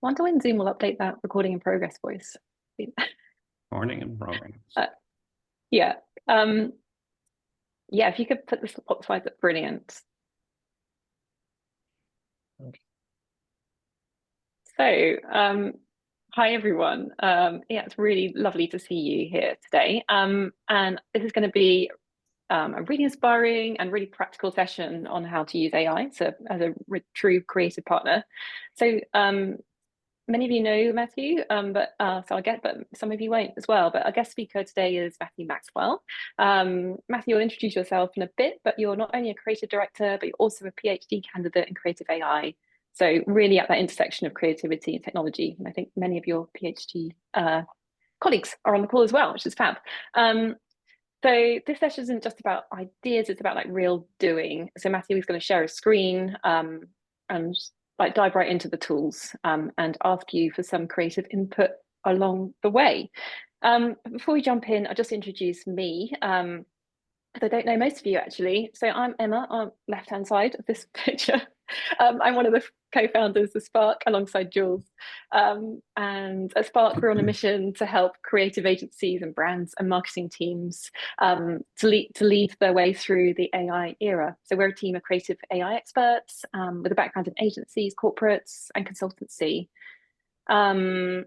Wonder when Zoom will update that recording in progress voice. Morning and progress. Yeah. Yeah, if you could put the support slides up, brilliant. So, hi everyone. Yeah, it's really lovely to see you here today. And this is going to be a really inspiring and really practical session on how to use AI as a true creative partner. So, many of you know Matthew, but some of you won't as well. But our guest speaker today is Matthew Maxwell. Matthew, you'll introduce yourself in a bit, but you're not only a creative director, but you're also a PhD candidate in creative AI. So really at that intersection of creativity and technology. And I think many of your PhD colleagues are on the call as well, which is fab. So this session isn't just about ideas, it's about like real doing. So Matthew is going to share a screen and like dive right into the tools and ask you for some creative input along the way. Before we jump in, I'll just introduce me. I don't know most of you actually. So I'm Emma on left-hand side of this picture. I'm one of the co-founders of Spark alongside Jules. And at Spark, we're on a mission to help creative agencies and brands and marketing teams to lead their way through the AI era. So we're a team of creative AI experts with a background in agencies, corporates, and consultancy. Matthew,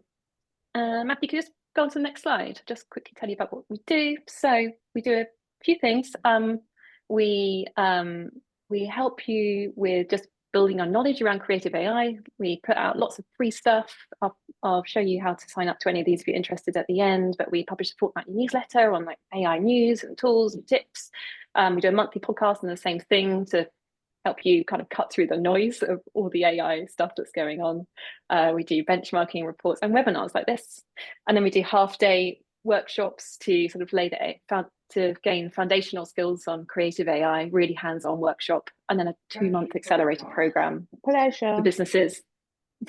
could you just go on to the next slide? Just quickly tell you about what we do. So we do a few things. We help you with just building our knowledge around creative AI. We put out lots of free stuff. I'll show you how to sign up to any of these if you're interested at the end, but we publish a fortnightly newsletter on like AI news and tools and tips. We do a monthly podcast and the same thing to help you kind of cut through the noise of all the AI stuff that's going on. We do benchmarking reports and webinars like this. And then we do half-day workshops to sort of to gain foundational skills on creative AI, really hands-on workshop, and then a 2-month accelerator program for businesses.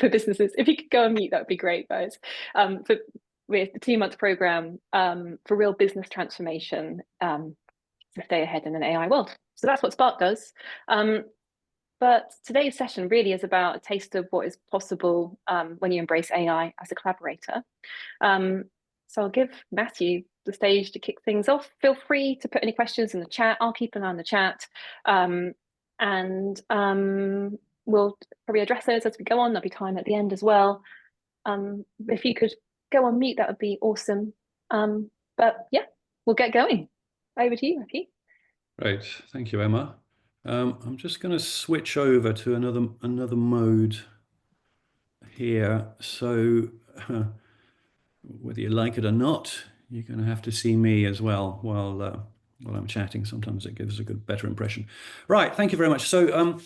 If you could go on mute, that would be great, guys. With the 2-month program for real business transformation to stay ahead in an AI world. So that's what Spark does. But today's session really is about a taste of what is possible when you embrace AI as a collaborator. So I'll give Matthew the stage to kick things off. Feel free to put any questions in the chat. I'll keep an eye on the chat. We'll probably address those as we go on. There'll be time at the end as well. If you could go on mute, that would be awesome. But yeah, we'll get going. Over to you, Matthew. Right, thank you, Emma. I'm just going to switch over to another mode here. So whether you like it or not, you're going to have to see me as well while I'm chatting. Sometimes it gives a better impression. Right, thank you very much. So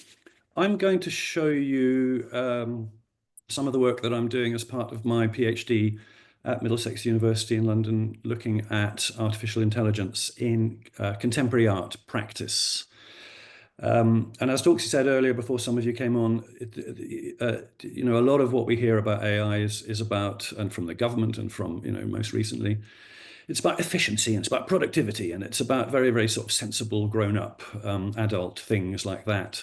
I'm going to show you some of the work that I'm doing as part of my PhD at Middlesex University in London, looking at artificial intelligence in contemporary art practice. And as Dorksy said earlier, before some of you came on, you know, a lot of what we hear about AI is about, and from the government and from, you know, most recently, it's about efficiency and it's about productivity and it's about very, very sort of sensible, grown-up adult things like that.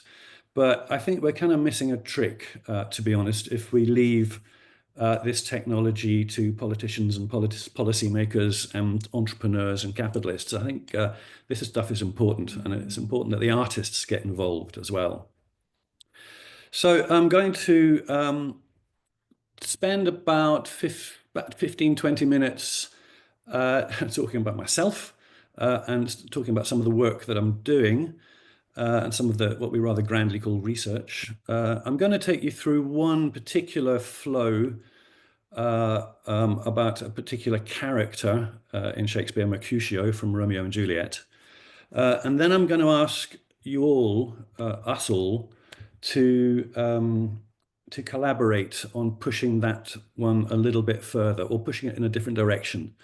But I think we're kind of missing a trick, to be honest, if we leave this technology to politicians and policymakers and entrepreneurs and capitalists. I think this stuff is important, and it's important that the artists get involved as well. So I'm going to spend about 15, 20 minutes talking about myself and talking about some of the work that I'm doing. And some of what we rather grandly call research. I'm going to take you through one particular flow about a particular character in Shakespeare, Mercutio from Romeo and Juliet. And then I'm going to ask you all, us all, to collaborate on pushing that one a little bit further or pushing it in a different direction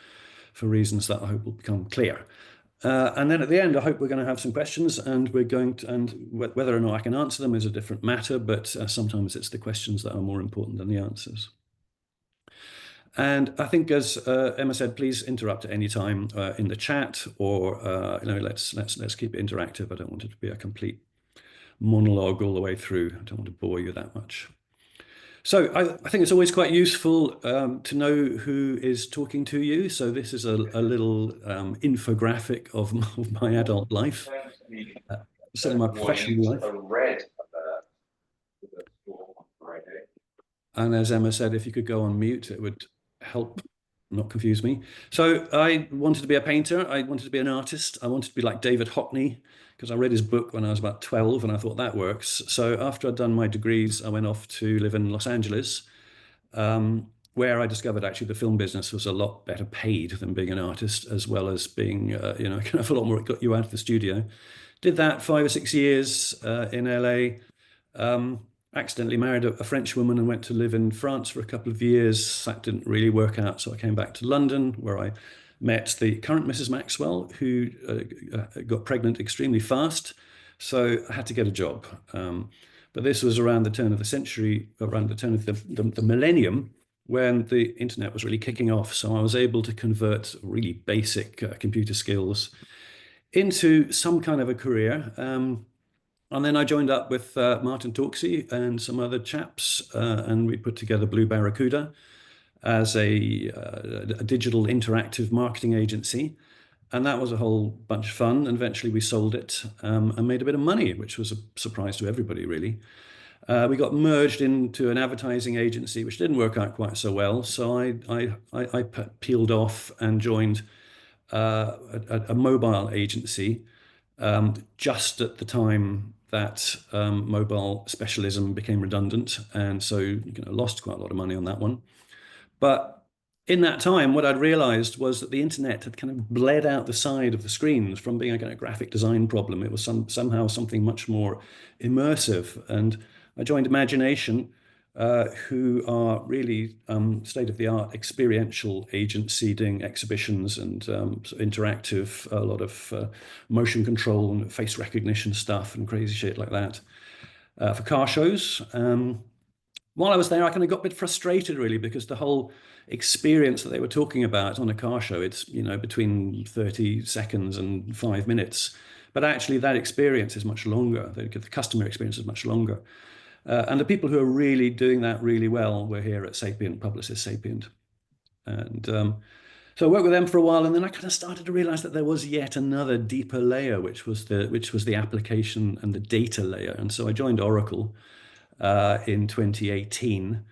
for reasons that I hope will become clear. And then at the end, I hope we're going to have some questions, and whether or not I can answer them is a different matter, but sometimes it's the questions that are more important than the answers. And I think, as Emma said, please interrupt at any time in the chat, or you know, let's keep it interactive. I don't want it to be a complete monologue all the way through. I don't want to bore you that much. So I think it's always quite useful to know who is talking to you. So this is a little infographic of my adult life, uh, certainly my professional life. And as Emma said, if you could go on mute, it would help not confuse me. So I wanted to be a painter. I wanted to be an artist. I wanted to be like David Hockney because I read his book when I was about 12 and I thought that works. So after I'd done my degrees, I went off to live in Los Angeles, where I discovered actually the film business was a lot better paid than being an artist, as well as being, kind of a lot more, it got you out of the studio. Did that 5 or 6 years in LA. Accidentally married a French woman and went to live in France for a couple of years. That didn't really work out, so I came back to London, where I met the current Mrs. Maxwell, who got pregnant extremely fast. So I had to get a job. But this was around the turn of the century, around the turn of the millennium, when the internet was really kicking off. So I was able to convert really basic computer skills into some kind of a career. And then I joined up with Martin Torksey and some other chaps, and we put together Blue Barracuda as a digital interactive marketing agency. And that was a whole bunch of fun. And eventually we sold it and made a bit of money, which was a surprise to everybody, really. We got merged into an advertising agency, which didn't work out quite so well. So I peeled off and joined a mobile agency just at the time that mobile specialism became redundant, and so lost quite a lot of money on that one. But in that time, what I'd realized was that the internet had kind of bled out the side of the screens from being a kind of graphic design problem. It was somehow something much more immersive. And I joined Imagination, who are really state-of-the-art experiential agency doing exhibitions and interactive, a lot of motion control and face recognition stuff and crazy shit like that for car shows. While I was there, I kind of got a bit frustrated, really, because the whole experience that they were talking about on a car show, it's between 30 seconds and 5 minutes. But actually, that experience is much longer. The customer experience is much longer. And the people who are really doing that really well were here at Sapient, Publicis Sapient. And so I worked with them for a while, and then I kind of started to realize that there was yet another deeper layer, which was the application and the data layer. And so I joined Oracle in 2018,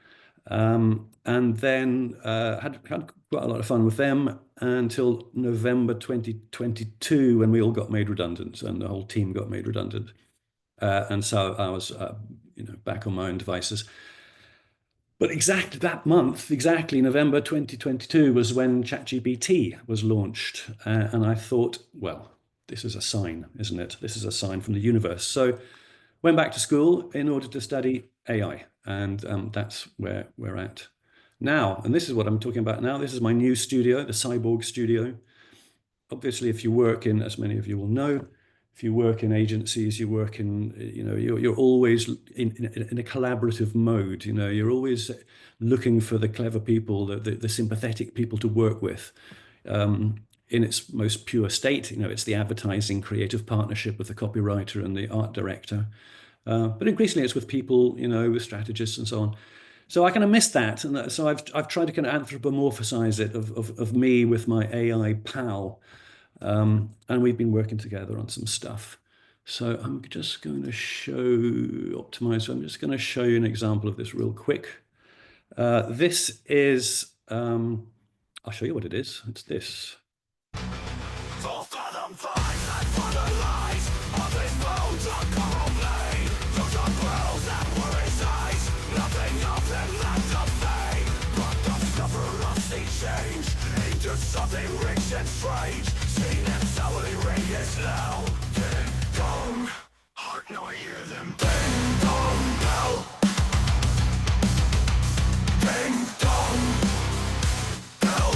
and then had quite a lot of fun with them until November 2022, when we all got made redundant and the whole team got made redundant. And so I was, back on my own devices. But exactly that month, exactly November 2022, was when ChatGPT was launched. And I thought, well, this is a sign, isn't it? This is a sign from the universe. So went back to school in order to study AI. And that's where we're at now. And this is what I'm talking about now. This is my new studio, the Cyborg Studio. Obviously, if you work in, as many of you will know, if you work in agencies, you work in, you're always in a collaborative mode. You're always looking for the clever people, the sympathetic people to work with. In its most pure state, it's the advertising creative partnership with the copywriter and the art director. But increasingly, it's with people, with strategists and so on. So I kind of missed that, and so I've tried to kind of anthropomorphize it of me with my AI pal. And we've been working together on some stuff. So I'm just going to optimize. So I'm just going to show you an example of this real quick. This is, I'll show you what it is. It's this. Something rich and strange, seen them sourly radius now. Ding dong, heart now I hear them. Ding dong bell. Ding dong bell.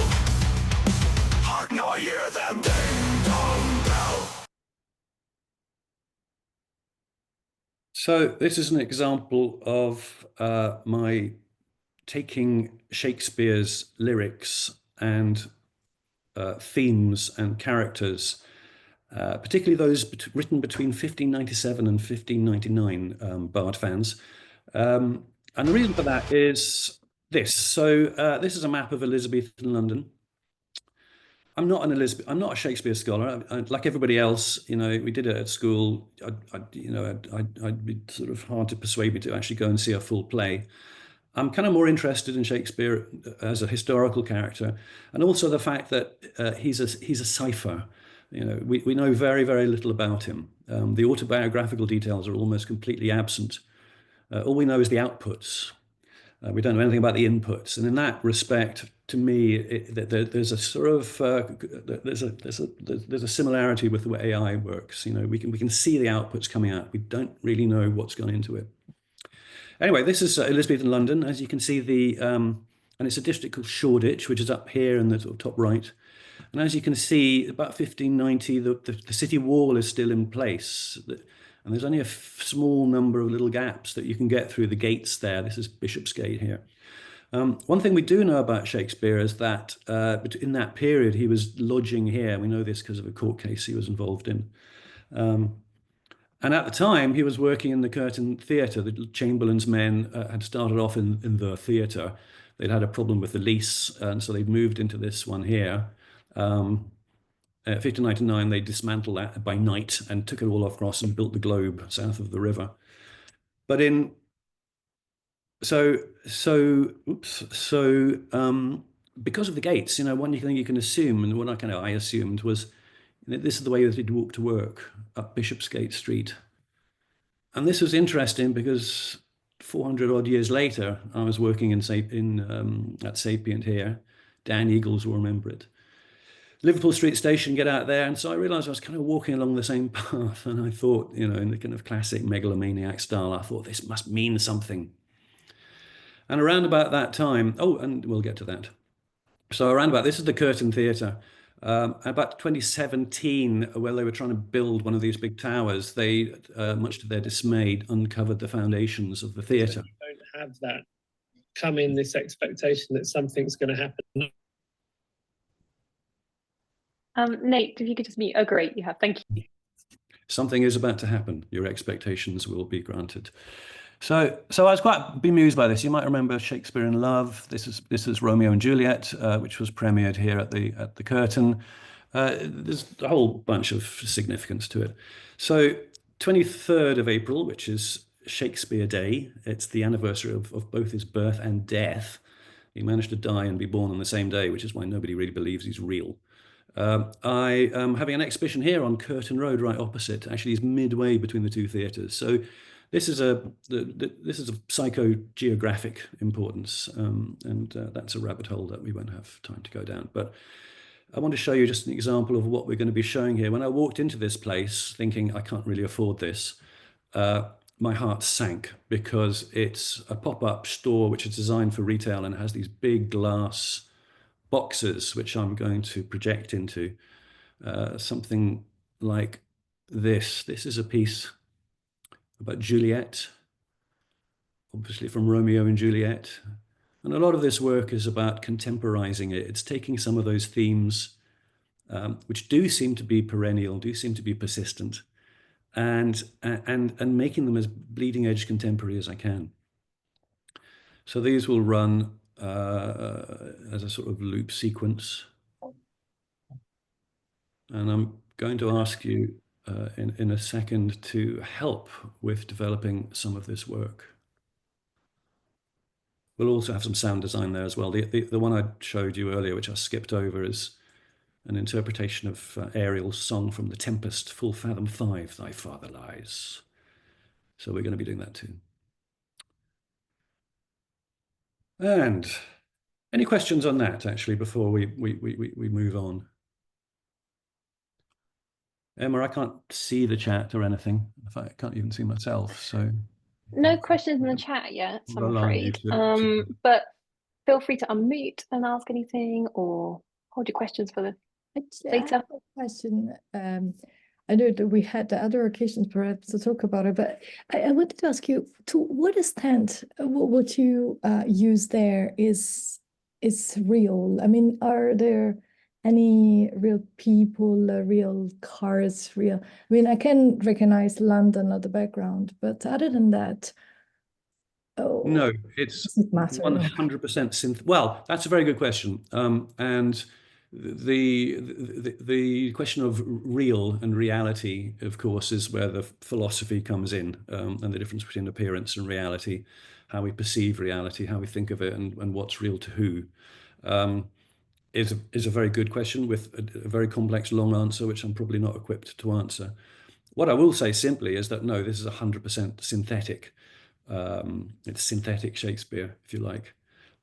Heart now I hear them. Ding dong bell. So this is an example of my taking Shakespeare's lyrics and themes and characters, particularly those written between 1597 and 1599, Bard fans, And the reason for that is this. So this is a map of Elizabethan London. I'm not a Shakespeare scholar. Like everybody else, we did it at school. I'd be sort of hard to persuade me to actually go and see a full play. I'm kind of more interested in Shakespeare as a historical character, and also the fact that he's a cipher. We know very, very little about him. The autobiographical details are almost completely absent. All we know is the outputs. We don't know anything about the inputs, and in that respect, to me, there's a sort of there's a similarity with the way AI works. We can see the outputs coming out. We don't really know what's gone into it. Anyway, this is Elizabethan London, as you can see and it's a district called Shoreditch, which is up here in the sort of top right. And as you can see, about 1590, the city wall is still in place. And there's only a small number of little gaps that you can get through the gates there. This is Bishopsgate here. One thing we do know about Shakespeare is that in that period, he was lodging here. We know this because of a court case he was involved in. And at the time, he was working in the Curtain Theatre. The Chamberlain's men had started off in the theatre. They'd had a problem with the lease, and so they'd moved into this one here. 1599, they dismantled that by night and took it all across and built the Globe south of the river. But because of the gates, one thing you can assume, and what I assumed was, this is the way that he'd walk to work up Bishopsgate Street. And this was interesting because 400 odd years later, I was working at Sapient here. Dan Eagles will remember it. Liverpool Street Station, get out there. And so I realized I was kind of walking along the same path. And I thought, in the kind of classic megalomaniac style, I thought this must mean something. And around about that time, and we'll get to that. So this is the Curtain Theatre. About 2017, when they were trying to build one of these big towers, they, much to their dismay, uncovered the foundations of the theatre. You don't have that come in, this expectation that something's going to happen. Nate, if you could just mute. Oh, great, you have. Thank you. Something is about to happen. Your expectations will be granted. So I was quite bemused by this. You might remember Shakespeare in Love. This is Romeo and Juliet, which was premiered here at the Curtain. There's a whole bunch of significance to it. So 23rd of April, which is Shakespeare Day. It's the anniversary of both his birth and death. He managed to die and be born on the same day, which is why nobody really believes he's real. I am having an exhibition here on Curtain Road, right opposite. Actually, he's midway between the two theatres. So this is a psychogeographic importance, and that's a rabbit hole that we won't have time to go down. But I want to show you just an example of what we're going to be showing here. When I walked into this place thinking I can't really afford this, my heart sank, because it's a pop-up store which is designed for retail and has these big glass boxes which I'm going to project into something like this. This is a piece about Juliet, obviously from Romeo and Juliet. And a lot of this work is about contemporizing it. It's taking some of those themes which do seem to be perennial, do seem to be persistent, and making them as bleeding edge contemporary as I can. So these will run as a sort of loop sequence. And I'm going to ask you in a second to help with developing some of this work. We'll also have some sound design there as well. The one I showed you earlier, which I skipped over, is an interpretation of Ariel's song from The Tempest, Full Fathom 5, Thy Father Lies. So we're going to be doing that too. And any questions on that, actually, before we move on? Emma, I can't see the chat or anything. In fact, I can't even see myself. So No questions in the chat yet, I'm I'll allow you afraid. But feel free to unmute and ask anything, or hold your questions for I have a question. I know that we had the other occasions perhaps to talk about it, but I wanted to ask you, to what extent what you use there is real? I mean, are there any real people, real cars, real? I mean, I can recognize London at the background, but other than that, Oh, No, it's does it matter? 100% synth. Well, that's a very good question. And the question of real and reality, of course, is where the philosophy comes in, and the difference between appearance and reality, how we perceive reality, how we think of it, and what's real to who. Um, is a very good question with a very complex, long answer, which I'm probably not equipped to answer. What I will say simply is that no, this is 100% synthetic. It's synthetic Shakespeare, if you like.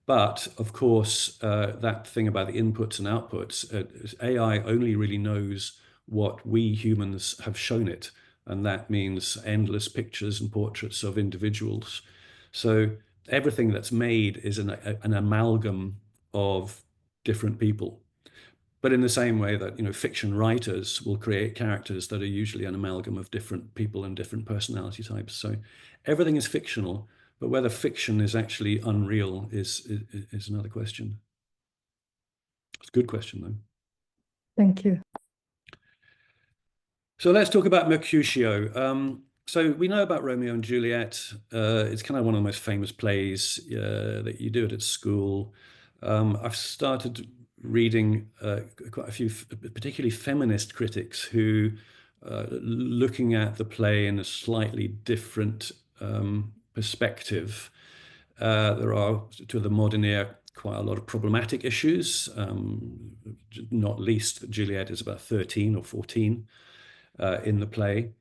But of course, that thing about the inputs and outputs, AI only really knows what we humans have shown it. And that means endless pictures and portraits of individuals. So everything that's made is an amalgam of different people. But in the same way that, fiction writers will create characters that are usually an amalgam of different people and different personality types. So everything is fictional, but whether fiction is actually unreal is another question. It's a good question, though. Thank you. So let's talk about Mercutio. So we know about Romeo and Juliet. It's kind of one of the most famous plays that you do it at school. I've started reading quite a few, particularly feminist critics who looking at the play in a slightly different perspective. There are, to the modern ear, quite a lot of problematic issues, not least that Juliet is about 13 or 14 in the play.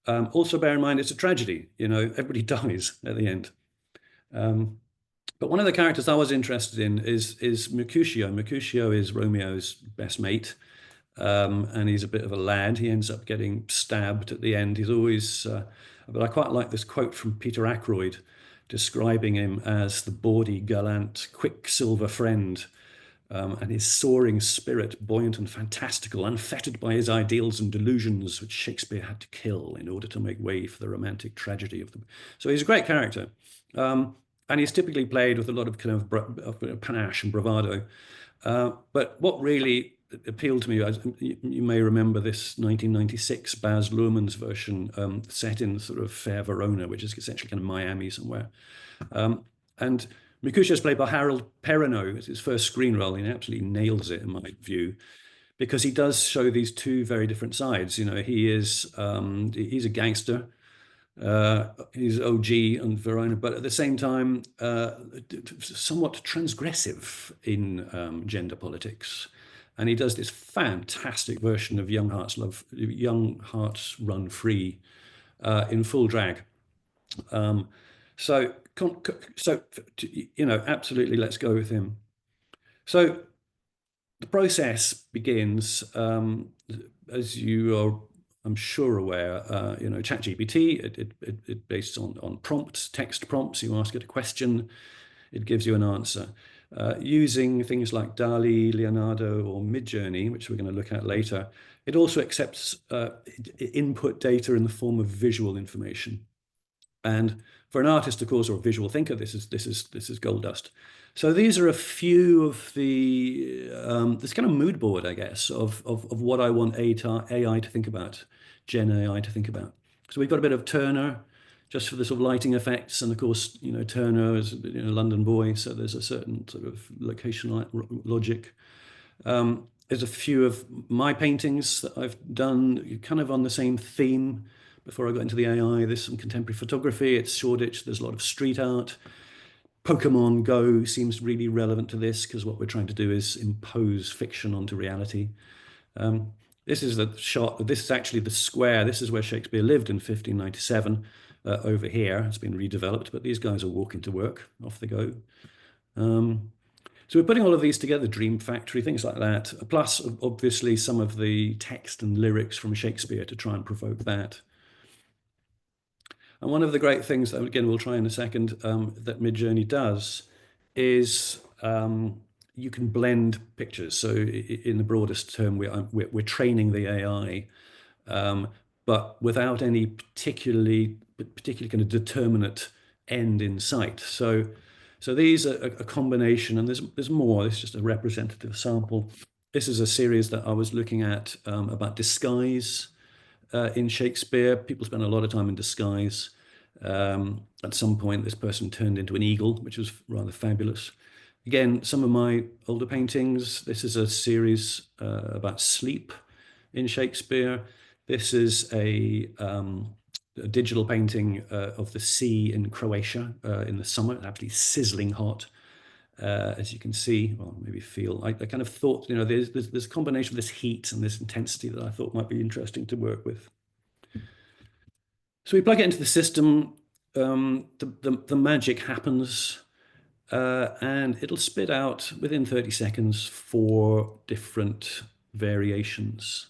Also bear in mind it's a tragedy, everybody dies at the end. But one of the characters I was interested in is Mercutio. Mercutio is Romeo's best mate, and he's a bit of a lad. He ends up getting stabbed at the end. He's always, but I quite like this quote from Peter Ackroyd describing him as the bawdy, gallant, quicksilver friend, and his soaring spirit, buoyant and fantastical, unfettered by his ideals and delusions, which Shakespeare had to kill in order to make way for the romantic tragedy of them. So he's a great character. And he's typically played with a lot of kind of panache and bravado. But what really appealed to me, you may remember this 1996 Baz Luhrmann's version set in sort of fair Verona, which is essentially kind of Miami somewhere. And Mercutio is played by Harold Perrineau. It's his first screen role. He absolutely nails it, in my view, because he does show these two very different sides. He's a gangster. He's OG and Verona, but at the same time, somewhat transgressive in gender politics. And he does this fantastic version of Young Hearts Run Free in full drag. So absolutely, let's go with him. So the process begins, as you are, I'm sure, aware, ChatGPT, it based on prompts, text prompts. You ask it a question, it gives you an answer. Using things like DALL-E, Leonardo, or Midjourney, which we're going to look at later, it also accepts input data in the form of visual information. And for an artist, of course, or a visual thinker, this is gold dust. So these are a few of the this kind of mood board, I guess, of what I want AI to think about, Gen AI to think about. So we've got a bit of Turner, just for the sort of lighting effects, and of course, Turner is a London boy, so there's a certain sort of location logic. There's a few of my paintings that I've done, kind of on the same theme. Before I got into the AI, there's some contemporary photography. It's Shoreditch. There's a lot of street art. Pokemon Go seems really relevant to this because what we're trying to do is impose fiction onto reality. This is the shot. This is actually the square. This is where Shakespeare lived in 1597. Over here, it's been redeveloped, but these guys are walking to work. Off they go. So we're putting all of these together, Dream Factory, things like that, plus obviously some of the text and lyrics from Shakespeare to try and provoke that. And one of the great things that, again, we'll try in a second, that Midjourney does is you can blend pictures. So in the broadest term, we're training the AI, but without any particularly kind of determinate end in sight. So these are a combination, and there's more. This is just a representative sample. This is a series that I was looking at about disguise in Shakespeare. People spend a lot of time in disguise. At some point, this person turned into an eagle, which was rather fabulous. Again, some of my older paintings. This is a series about sleep in Shakespeare. This is a digital painting of the sea in Croatia in the summer, absolutely sizzling hot. As you can see, well, maybe feel, I kind of thought, there's a combination of this heat and this intensity that I thought might be interesting to work with. So we plug it into the system, the magic happens, and it'll spit out within 30 seconds 4 different variations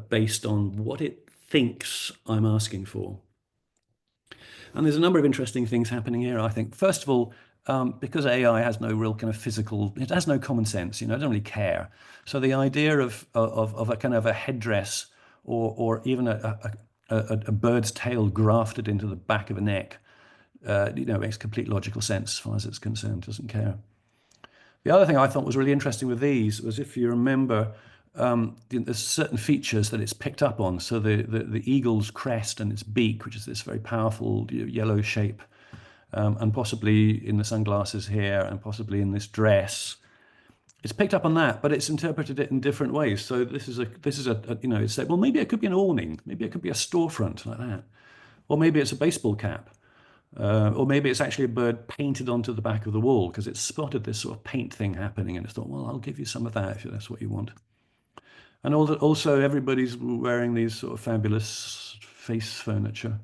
based on what it thinks I'm asking for. And there's a number of interesting things happening here, I think. First of all, because AI has no real kind of physical, it has no common sense, it doesn't really care. So the idea of a kind of a headdress or even a bird's tail grafted into the back of a neck, makes complete logical sense as far as it's concerned, doesn't care. The other thing I thought was really interesting with these was, if you remember, there's certain features that it's picked up on. So the eagle's crest and its beak, which is this very powerful yellow shape, and possibly in the sunglasses here, and possibly in this dress, it's picked up on that, but it's interpreted it in different ways. So this is a it's said, well, maybe it could be an awning, maybe it could be a storefront like that, or maybe it's a baseball cap. Or maybe it's actually a bird painted onto the back of the wall because it's spotted this sort of paint thing happening, and it's thought, well, I'll give you some of that if that's what you want. And also everybody's wearing these sort of fabulous face furniture.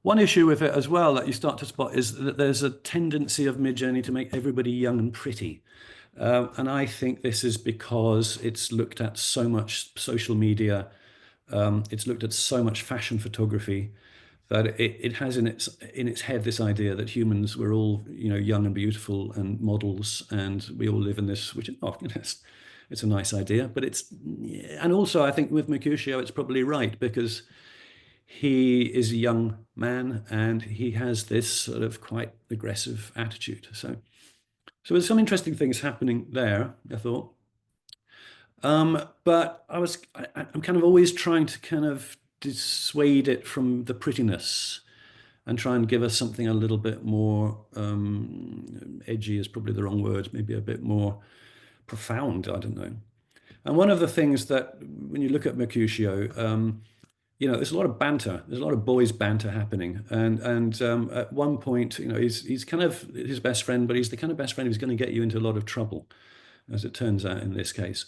One issue with it as well that you start to spot is that there's a tendency of Midjourney to make everybody young and pretty. And I think this is because it's looked at so much social media, it's looked at so much fashion photography, that it has in its head this idea that humans were all young and beautiful and models, and we all live in this, which it's a nice idea, but and also I think with Mercutio it's probably right, because he is a young man and he has this sort of quite aggressive attitude. So there's some interesting things happening there, I thought. But I'm kind of always trying to kind of dissuade it from the prettiness and try and give us something a little bit more edgy is probably the wrong word, maybe a bit more profound, I don't know. And one of the things that when you look at Mercutio, there's a lot of banter, there's a lot of boys banter happening, and at one point, he's kind of his best friend, but he's the kind of best friend who's going to get you into a lot of trouble, as it turns out in this case.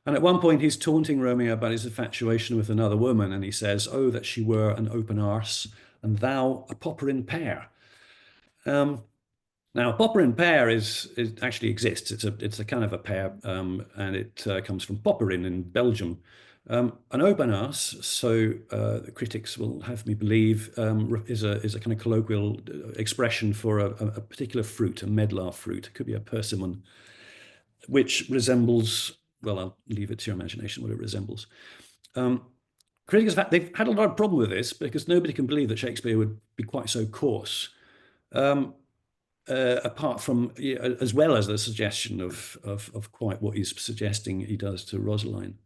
And at one point, he's taunting Romeo about his infatuation with another woman, and he says, "Oh, that she were an open arse, and thou a popperin pear." Now, a popperin pear it actually exists. It's a kind of a pear, and it comes from Popperin in Belgium. An open arse, so the critics will have me believe, is a kind of colloquial expression for a particular fruit, a medlar fruit. It could be a persimmon, which resembles. Well, I'll leave it to your imagination what it resembles. Critics, they've had a lot of problem with this because nobody can believe that Shakespeare would be quite so coarse. Apart from, as well as the suggestion of quite what he's suggesting he does to Rosaline.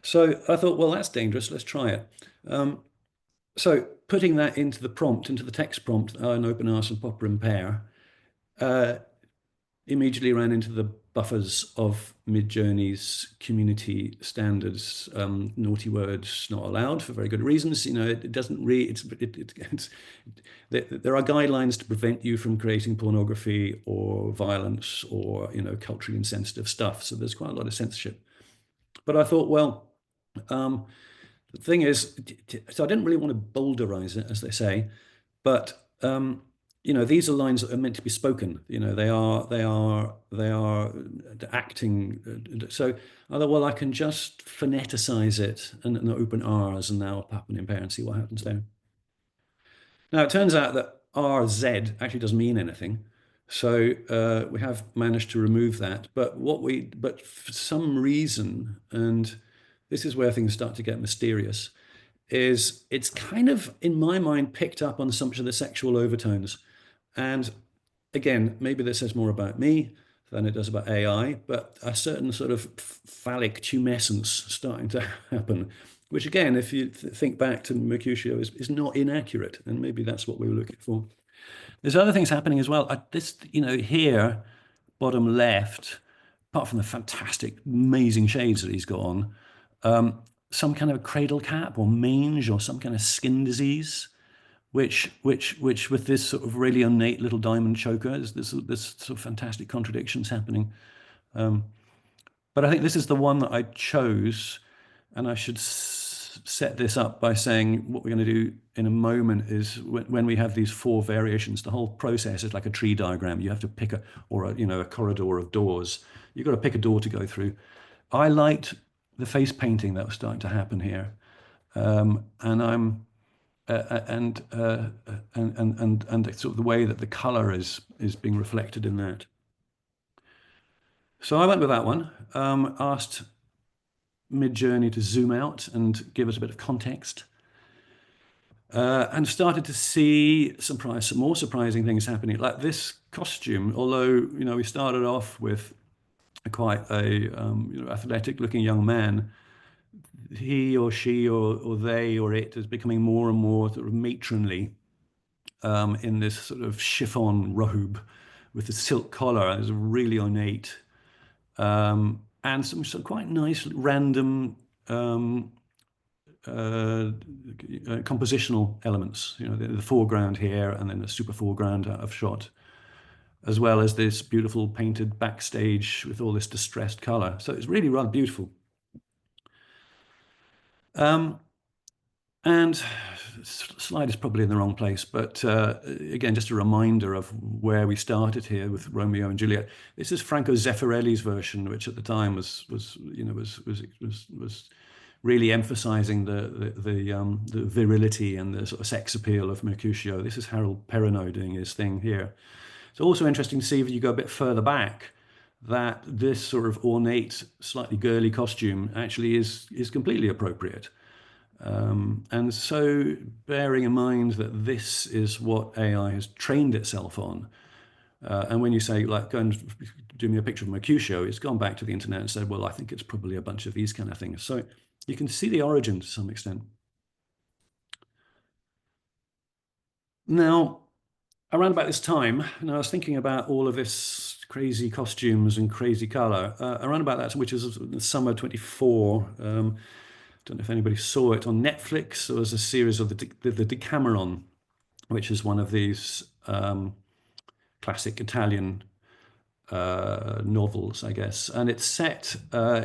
So I thought, well, that's dangerous. Let's try it. So putting that into the prompt, into the text prompt, an open arse and popperin pear, immediately ran into the buffers of Midjourney's community standards. Naughty words not allowed for very good reasons. It doesn't read. There are guidelines to prevent you from creating pornography or violence or culturally insensitive stuff. So there's quite a lot of censorship. But I thought, well, the thing is, so I didn't really want to boulderize it, as they say, but these are lines that are meant to be spoken. They are acting. So I thought, well, I can just phoneticize it and open R's and now pop an impair and see what happens there. Now it turns out that RZ actually doesn't mean anything. So we have managed to remove that. But for some reason, and this is where things start to get mysterious, is it's kind of, in my mind, picked up on some of the sexual overtones. And again, maybe this says more about me than it does about AI, but a certain sort of phallic tumescence starting to happen. which again, if you think back to Mercutio, is not inaccurate, and maybe that's what we were looking for. There's other things happening as well. Here, bottom left, apart from the fantastic, amazing shades that he's got on, some kind of cradle cap or mange or some kind of skin disease, which with this sort of really ornate little diamond choker, there's sort of fantastic contradictions happening. But I think this is the one that I chose, and I should set this up by saying what we're going to do in a moment is when we have these 4 variations, the whole process is like a tree diagram. You have to pick a corridor of doors. You've got to pick a door to go through. I liked the face painting that was starting to happen here, and sort of the way that the color is being reflected in that. So I went with that one. Asked Midjourney to zoom out and give us a bit of context, and started to see some more surprising things happening. Like this costume, although we started off with quite a athletic-looking young man, he or she or they or it is becoming more and more sort of matronly, in this sort of chiffon robe with a silk collar. It's really ornate, and some quite nice random compositional elements. The foreground here, and then the super foreground out of shot, as well as this beautiful painted backstage with all this distressed color. So it's really rather beautiful. And slide is probably in the wrong place, but again, just a reminder of where we started here with Romeo and Juliet. This is Franco Zeffirelli's version, which at the time was really emphasizing the virility and the sort of sex appeal of Mercutio. This is Harold Perrineau doing his thing here. It's also interesting to see, if you go a bit further back, that this sort of ornate, slightly girly costume actually is completely appropriate. And so, bearing in mind that this is what AI has trained itself on, and when you say, like, go and do me a picture of Mercutio, it's gone back to the internet and said, well, I think it's probably a bunch of these kind of things. So you can see the origin to some extent. Now, around about this time, I was thinking about all of this crazy costumes and crazy color. Around about that, which is summer 24. Don't know if anybody saw it on Netflix. There was a series of the Decameron, which is one of these classic Italian novels, I guess, and it's set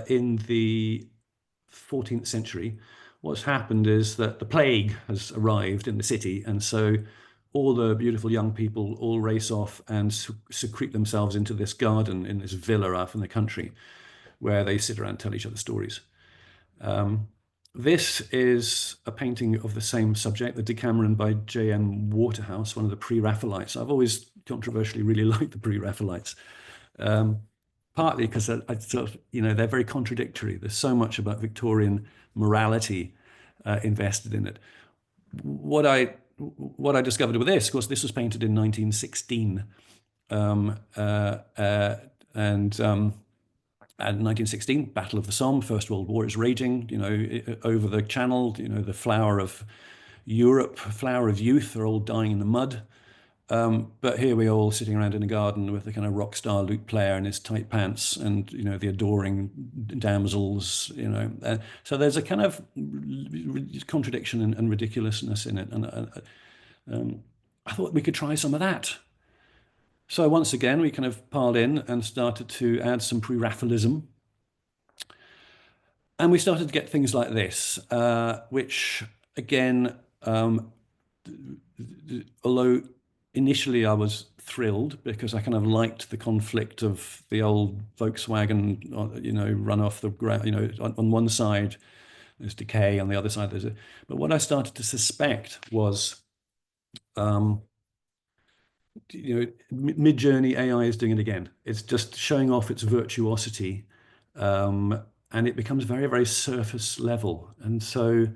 in the 14th century. What's happened is that the plague has arrived in the city, and so all the beautiful young people all race off and secrete themselves into this garden in this villa off in the country, where they sit around and tell each other stories. This is a painting of the same subject, the Decameron by J.M. Waterhouse, one of the pre-Raphaelites. I've always controversially really liked the pre-Raphaelites, partly because I sort of, they're very contradictory. There's so much about Victorian morality invested in it. What I discovered with this, of course, this was painted in 1916, and 1916, Battle of the Somme, First World War is raging, over the channel, the flower of Europe, flower of youth are all dying in the mud. But here we are all sitting around in a garden with the kind of rock star lute player in his tight pants and, the adoring damsels, So there's a kind of contradiction and ridiculousness in it. And I thought we could try some of that. So once again, we kind of piled in and started to add some pre-Raphaelism. And we started to get things like this, which again, although initially I was thrilled because I kind of liked the conflict of the old Volkswagen, run off the ground, on one side there's decay, on the other side there's but what I started to suspect was, Midjourney AI is doing it again. It's just showing off its virtuosity, and it becomes very, very surface level. And so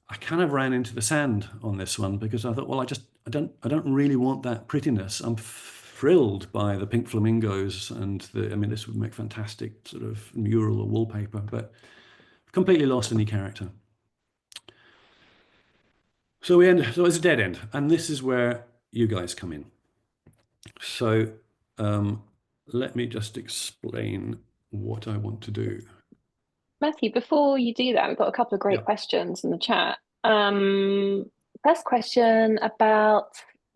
I kind of ran into the sand on this one because I thought, well, I don't really want that prettiness. I'm thrilled by the pink flamingos and this would make fantastic sort of mural or wallpaper, but completely lost any character. So so it's a dead end, and this is where you guys come in. So let me just explain what I want to do. Matthew, before you do that, we've got a couple of great Yeah. questions in the chat. First question about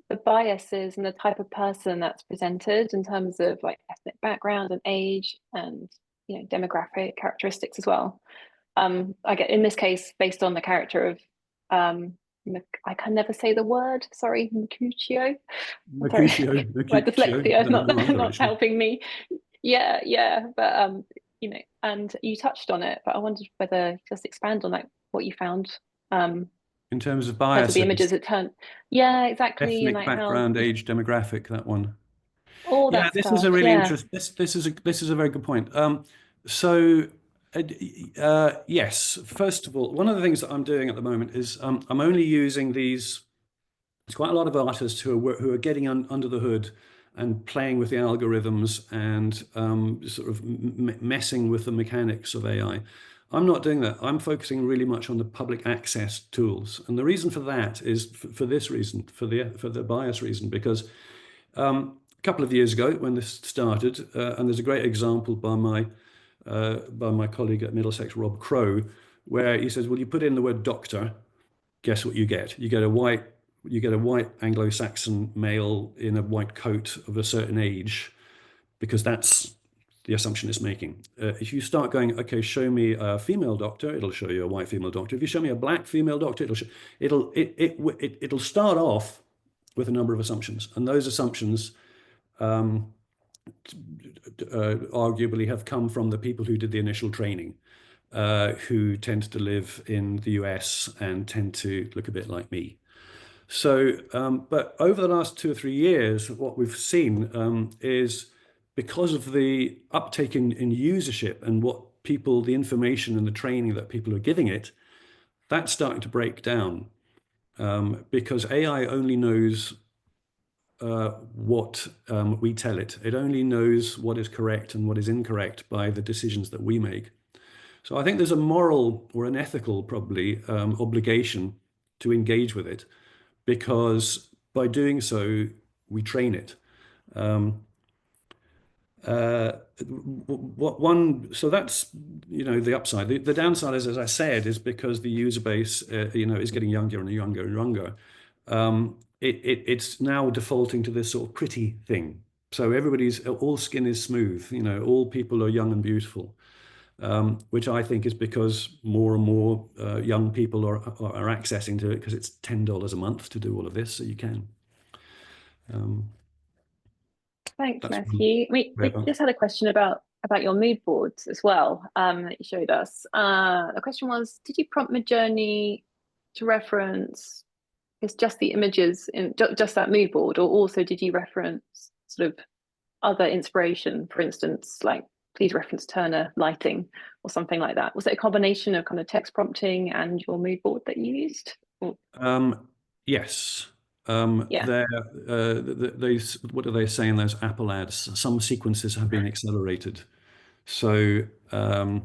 the biases and the type of person that's presented in terms of like ethnic background and age and demographic characteristics as well. I get in this case based on the character of I can never say the word. Sorry, Mercutio. Mercutio, My Mercutio. dyslexia is No, no, I'm not helping me. Yeah, but and you touched on it, but I wondered whether you just expand on like what you found in terms of in terms of the images biases, it turned. Yeah, exactly, and ethnic like how background, age, demographic, that one. all Yeah, that this is stuff. a really Yeah. interesting. This is a very good point. So, yes, first of all, one of the things that I'm doing at the moment is I'm only using these. There's quite a lot of artists who are getting under the hood and playing with the algorithms and sort of messing with the mechanics of AI. I'm not doing that. I'm focusing really much on the public access tools, and the reason for that is for this reason, for the bias reason, because a couple of years ago when this started, and there's a great example by my colleague at Middlesex, Rob Crow, where he says, "Well, you put in the word doctor, guess what you get? You get a white Anglo-Saxon male in a white coat of a certain age, because that's the assumption it's making. If you start going, okay, show me a female doctor, it'll show you a white female doctor. If you show me a black female doctor, it'll start off with a number of assumptions, and those assumptions arguably have come from the people who did the initial training, who tend to live in the US and tend to look a bit like me. So, but over the last 2 or 3 years, what we've seen is because of the uptake in usership and the information and the training that people are giving it, that's starting to break down, because AI only knows what we tell it. It only knows what is correct and what is incorrect by the decisions that we make. So I think there's a moral or an ethical, probably, obligation to engage with it, because by doing so, we train it. So that's the upside. The downside is, as I said, is because the user base is getting younger and younger and younger. It's now defaulting to this sort of pretty thing. So all skin is smooth. All people are young and beautiful, which I think is because more and more young people are accessing to it, because it's $10 a month to do all of this, so you can. Thanks, Matthew. We just had a question about your mood boards as well, that you showed us. The question was, did you prompt Midjourney to reference just the images in just that mood board, or also did you reference sort of other inspiration, for instance, like please reference Turner lighting or something like that? Was it a combination of kind of text prompting and your mood board that you used? Yes. Yeah. What do they say in those Apple ads? Some sequences have been accelerated. So, and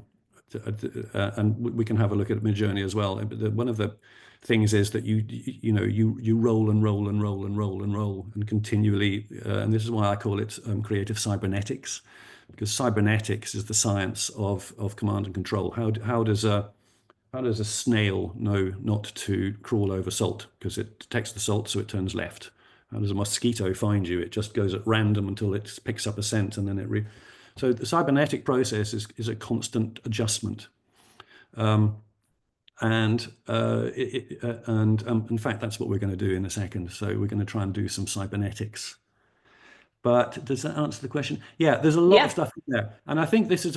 we can have a look at Midjourney as well. But one of the things is that you roll and roll and roll and roll and roll and continually, and this is why I call it creative cybernetics, because cybernetics is the science of command and control. How does a snail know not to crawl over salt? Because it detects the salt, so it turns left. How does a mosquito find you? It just goes at random until it picks up a scent, and then so the cybernetic process is a constant adjustment. In fact, that's what we're going to do in a second. So we're going to try and do some cybernetics. But does that answer the question? Yeah, there's a lot of stuff in there, and I think this is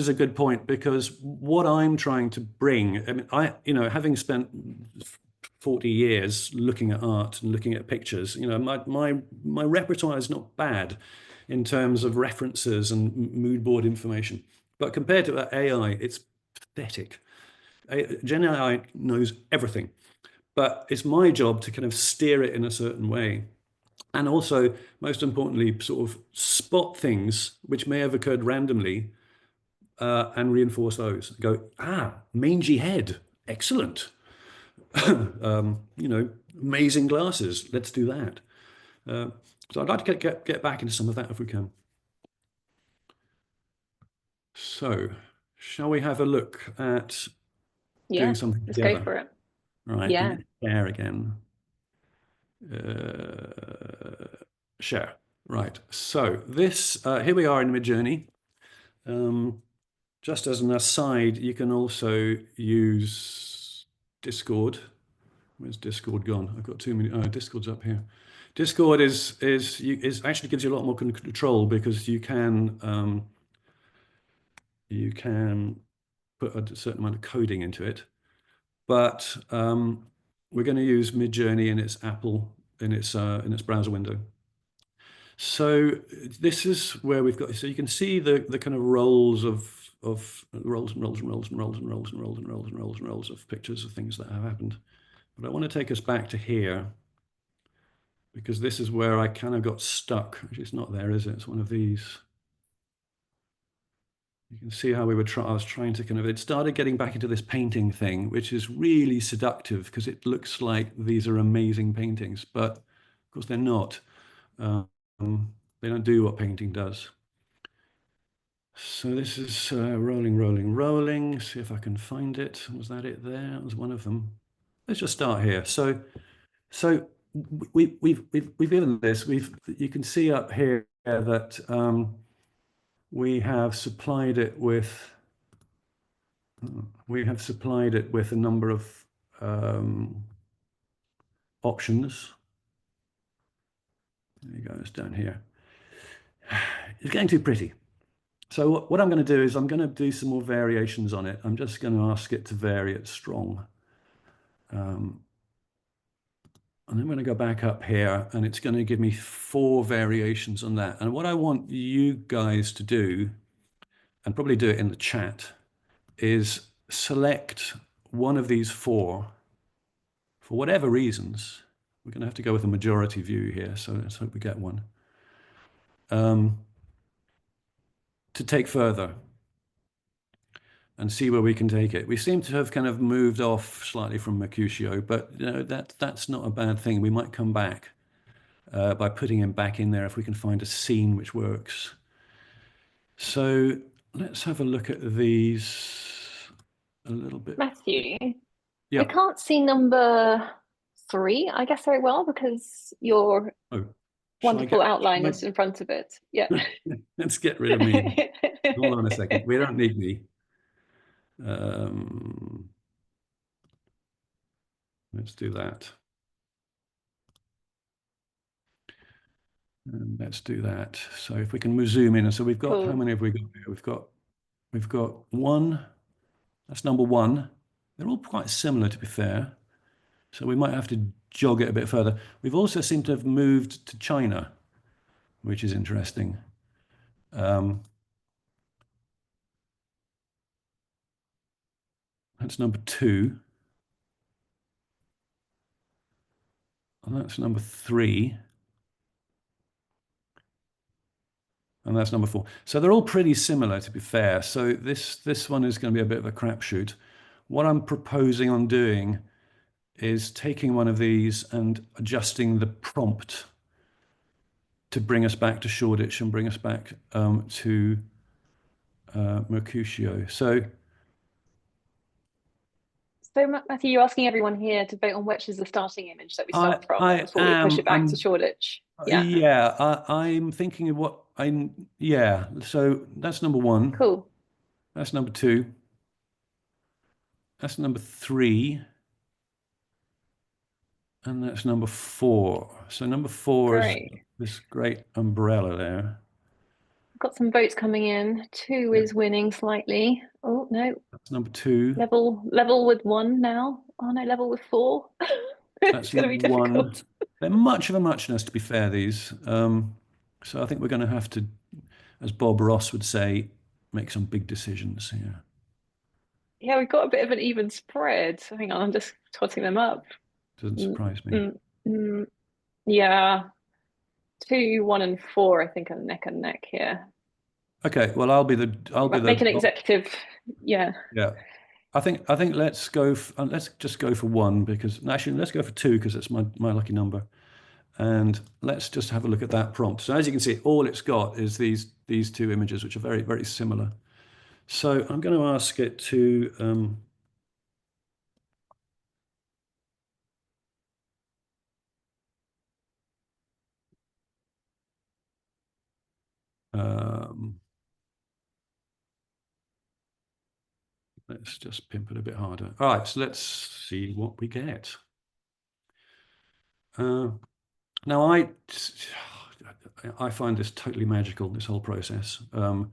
a good point, because what I'm trying to bring, I mean, having spent 40 years looking at art and looking at pictures, my repertoire is not bad in terms of references and mood board information, but compared to AI, it's pathetic. Gen AI knows everything, but it's my job to kind of steer it in a certain way. And also, most importantly, sort of spot things which may have occurred randomly, and reinforce those. Go, mangy head, excellent. amazing glasses. Let's do that. So I'd like to get back into some of that if we can. So, shall we have a look at doing something let's together? go for it. Right. Yeah. Share again. Share. Right. So this here we are in Midjourney. Just as an aside, you can also use Discord. Where's Discord gone? I've got too many. Oh, Discord's up here. Discord is actually gives you a lot more control because you can put a certain amount of coding into it. But we're going to use Midjourney in its browser window. So this is where we've got. So you can see the kind of rolls of rolls and rolls and rolls and rolls and rolls and rolls and rolls and rolls and rolls of pictures of things that have happened. But I want to take us back to here because this is where I kind of got stuck. Actually, it's not there, is it? It's one of these. You can see how I was trying to kind of, it started getting back into this painting thing, which is really seductive because it looks like these are amazing paintings, but of course they're not. They don't do what painting does. So this is rolling, rolling, rolling. See if I can find it. Was that it there? That was one of them. Let's just start here. So we've given this. You can see up here that we have supplied it with a number of options. There you go. It's down here. It's getting too pretty. So what I'm going to do is I'm going to do some more variations on it. I'm just going to ask it to vary it strong. And I'm going to go back up here and it's going to give me 4 variations on that. And what I want you guys to do, and probably do it in the chat, is select one of these 4 for whatever reasons. We're going to have to go with a majority view here. So let's hope we get one. To take further and see where we can take it. We seem to have kind of moved off slightly from Mercutio, but that's not a bad thing. We might come back by putting him back in there if we can find a scene which works. So let's have a look at these a little bit. Matthew, Yeah. we can't see number 3, I guess, very well because your wonderful outline is in front of it. Yeah. Let's get rid of me. Hold on a second. We don't need me. Let's do that. And let's do that. So if we can zoom in, and so we've got Cool. How many have we got here? We've got 1. That's number 1. They're all quite similar, to be fair. So we might have to jog it a bit further. We've also seemed to have moved to China, which is interesting. That's number 2. And that's number 3. And that's number 4. So they're all pretty similar, to be fair. So this one is going to be a bit of a crapshoot. What I'm proposing on doing is taking one of these and adjusting the prompt to bring us back to Shoreditch and bring us back to Mercutio. So Matthew, you're asking everyone here to vote on which is the starting image that we start from before we push it back to Shoreditch. Yeah. I'm thinking of what so that's number 1. Cool. That's number 2. That's number 3. And that's number 4. So number 4 is this great umbrella there. Got some votes coming in. 2 is winning slightly. Oh no. That's number 2. Level with 1 now. Oh no, level with 4. It's going to be difficult. 1. They're much of a muchness, to be fair, these. So I think we're going to have to, as Bob Ross would say, make some big decisions here. Yeah, we've got a bit of an even spread. Hang on, I'm just totting them up. Doesn't surprise me. Yeah. 2, 1, and 4, I think, are neck and neck here. Okay, well, I'll be the Make an executive. Yeah. I think let's just go for one, because actually let's go for two, because it's my lucky number. And let's just have a look at that prompt. So as you can see, all it's got is these two images, which are very, very similar. So I'm going to ask it to let's just pimp it a bit harder. All right, so let's see what we get. Now I find this totally magical, this whole process of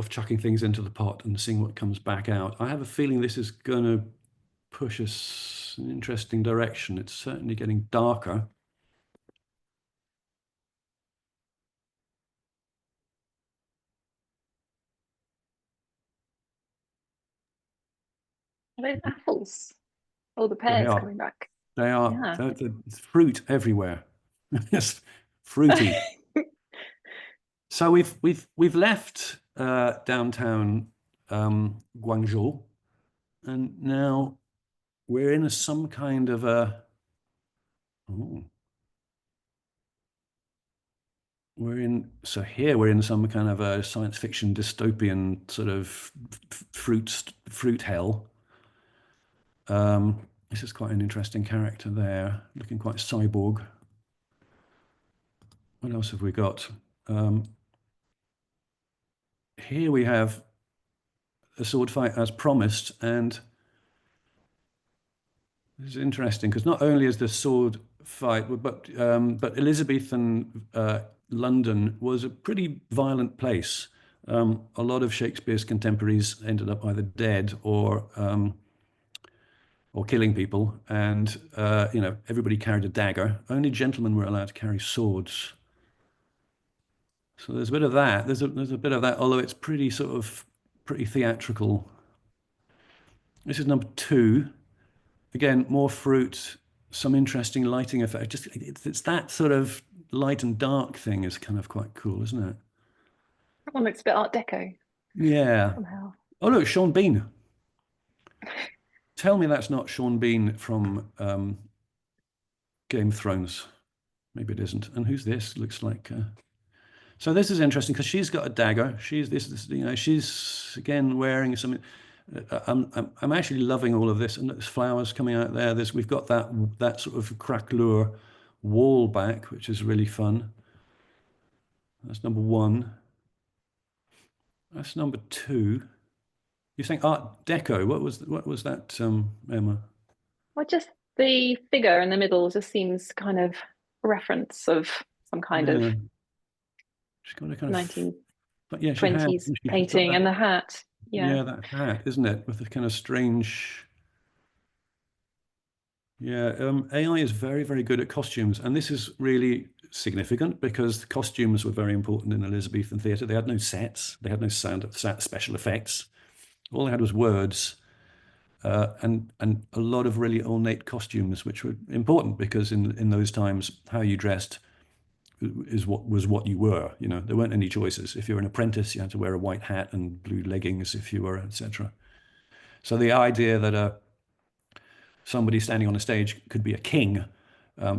chucking things into the pot and seeing what comes back out. I have a feeling this is going to push us in an interesting direction. It's certainly getting darker. Are those apples? Oh, the They pears are. coming back. They are. Yeah. There's fruit everywhere. It's fruity. So we've left downtown Guangzhou, and now we're in some kind of a. Oh, here we're in some kind of a science fiction dystopian sort of fruit hell. This is quite an interesting character there, looking quite cyborg. What else have we got? Here we have a sword fight as promised, and this is interesting because not only is the sword fight, but Elizabethan London was a pretty violent place. A lot of Shakespeare's contemporaries ended up either dead or killing people, and everybody carried a dagger. Only gentlemen were allowed to carry swords. So there's a bit of that. There's a bit of that, although it's pretty theatrical. This is number 2. Again, more fruit, some interesting lighting effect. Just it's that sort of light and dark thing is kind of quite cool, isn't it? That one looks a bit Art Deco Yeah. somehow. Oh look, Sean Bean. Tell me that's not Sean Bean from Game of Thrones. Maybe it isn't. And who's this? Looks like. So this is interesting because she's got a dagger. She's she's again wearing something. I'm actually loving all of this, and there's flowers coming out there. We've got that sort of craquelure wall back, which is really fun. That's number 1. That's number 2. You think Art Deco? What was that, Emma? Well, just the figure in the middle just seems kind of a reference of some kind of She's got a kind of 1920s painting, and the hat. Yeah, that hat, isn't it? With the kind of strange. Yeah, AI is very, very good at costumes, and this is really significant because the costumes were very important in Elizabethan theatre. They had no sets, they had no special effects. All they had was words, and a lot of really ornate costumes, which were important because in those times, how you dressed was what you were. There weren't any choices. If you were an apprentice, you had to wear a white hat and blue leggings if you were, etc. So the idea that somebody standing on a stage could be a king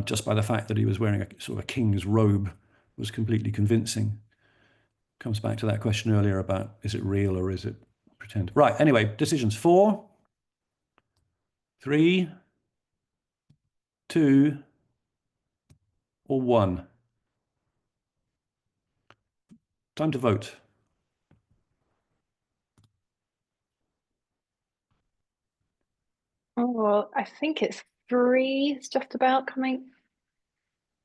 just by the fact that he was wearing a sort of a king's robe was completely convincing. Comes back to that question earlier about, is it real or is it pretend? Right, anyway, decisions. 4, 3, 2, or 1. Time to vote. Oh, well, I think it's 3. It's just about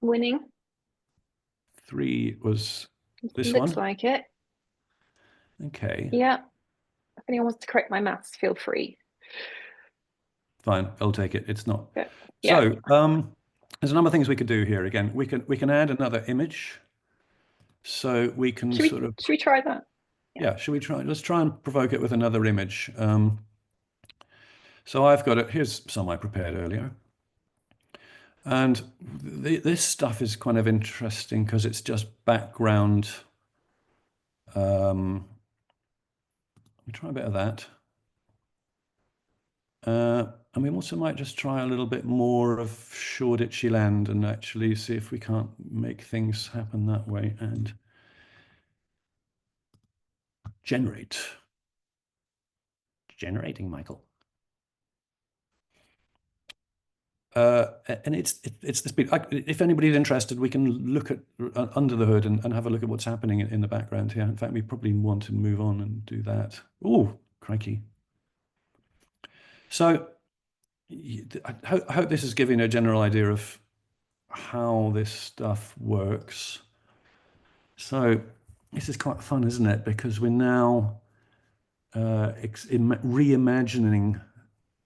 winning. 3 was this one? Looks like it. Okay. Yeah. If anyone wants to correct my maths, feel free. Fine, I'll take it. It's not. But, yeah. So there's a number of things we could do here. Again, we can add another image. So we can should we try that? Yeah, should we try? Let's try and provoke it with another image. So I've got it. Here's some I prepared earlier. And this stuff is kind of interesting because it's just background. What We try a bit of that. And we also might just try a little bit more of Shoreditchy land and actually see if we can't make things happen that way and generate. Generating, Michael. And it's this big. If anybody's interested, we can look at under the hood and have a look at what's happening in the background here. In fact, we probably want to move on and do that. Oh, crikey! So I hope this is giving a general idea of how this stuff works. So this is quite fun, isn't it? Because we're now reimagining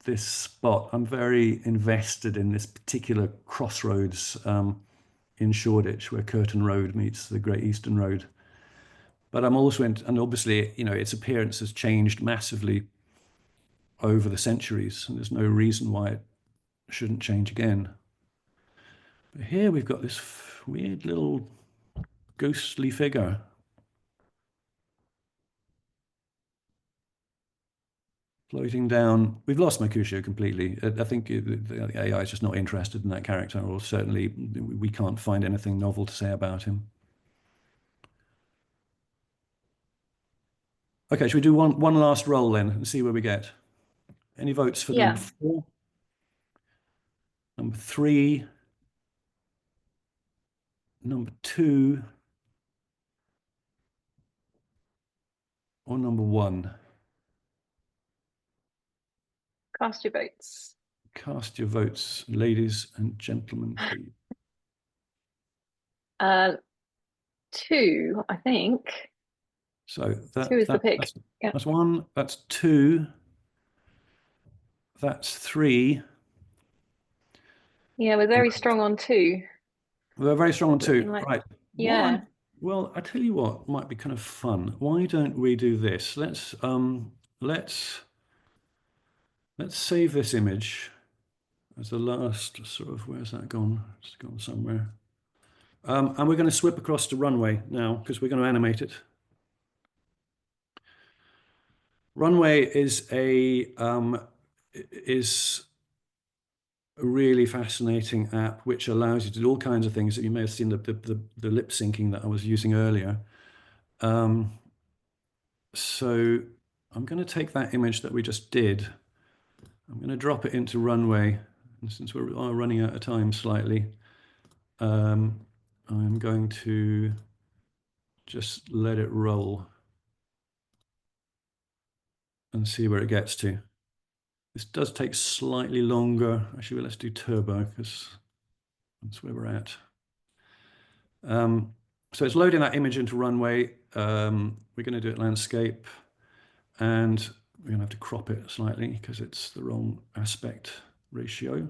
this spot. I'm very invested in this particular crossroads in Shoreditch where Curtain Road meets the Great Eastern Road. But I'm also and obviously, you know, its appearance has changed massively over the centuries, and there's no reason why it shouldn't change again. But here we've got this weird little ghostly figure. Floating down. We've lost Mercutio completely. I think the AI is just not interested in that character, or certainly we can't find anything novel to say about him. Okay, should we do one last roll then and see where we get? Any votes for Yeah. number 4? Number 3? Number 2? Or number 1? Cast your votes. Cast your votes, ladies and gentlemen, please. 2, I think. So 2 is the pick. That's 1. That's 2. That's 3. Yeah, we're very strong on 2. We're very strong on 2. Like, Right. yeah. Well, I tell you what might be kind of fun. Why don't we do this? Let's save this image as the last sort of, where's that gone? It's gone somewhere. And we're going to swip across to Runway now because we're going to animate it. Runway is a really fascinating app which allows you to do all kinds of things that you may have seen the lip syncing that I was using earlier. So I'm going to take that image that we just did. I'm going to drop it into Runway, and since we're running out of time slightly, I'm going to just let it roll and see where it gets to. This does take slightly longer. Actually, let's do turbo because that's where we're at. So it's loading that image into Runway. We're going to do it landscape, and we're going to have to crop it slightly because it's the wrong aspect ratio.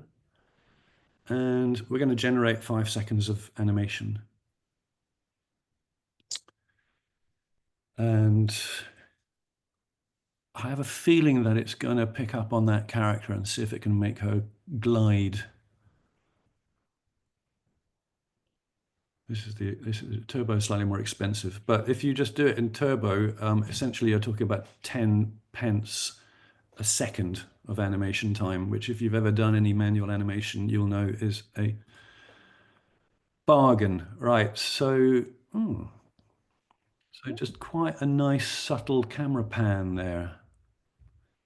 And we're going to generate 5 seconds of animation. And I have a feeling that it's going to pick up on that character and see if it can make her glide. This is turbo is slightly more expensive, but if you just do it in turbo, essentially you're talking about 10 pence a second of animation time, which if you've ever done any manual animation, you'll know is a bargain. Right, so just quite a nice subtle camera pan there.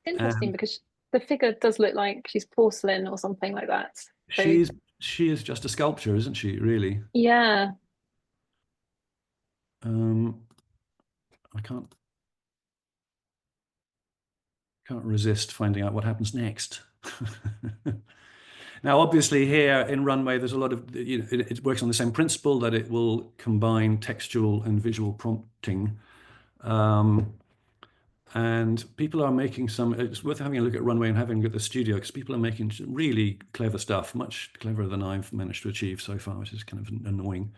Interesting, because the figure does look like she's porcelain or something like that. So, she is just a sculpture, isn't she, really? yeah. I can't resist finding out what happens next. Now, obviously here in Runway, there's a lot of, you know, it works on the same principle that it will combine textual and visual prompting. And people are making it's worth having a look at Runway and having a look at the studio because people are making really clever stuff, much cleverer than I've managed to achieve so far, which is kind of annoying.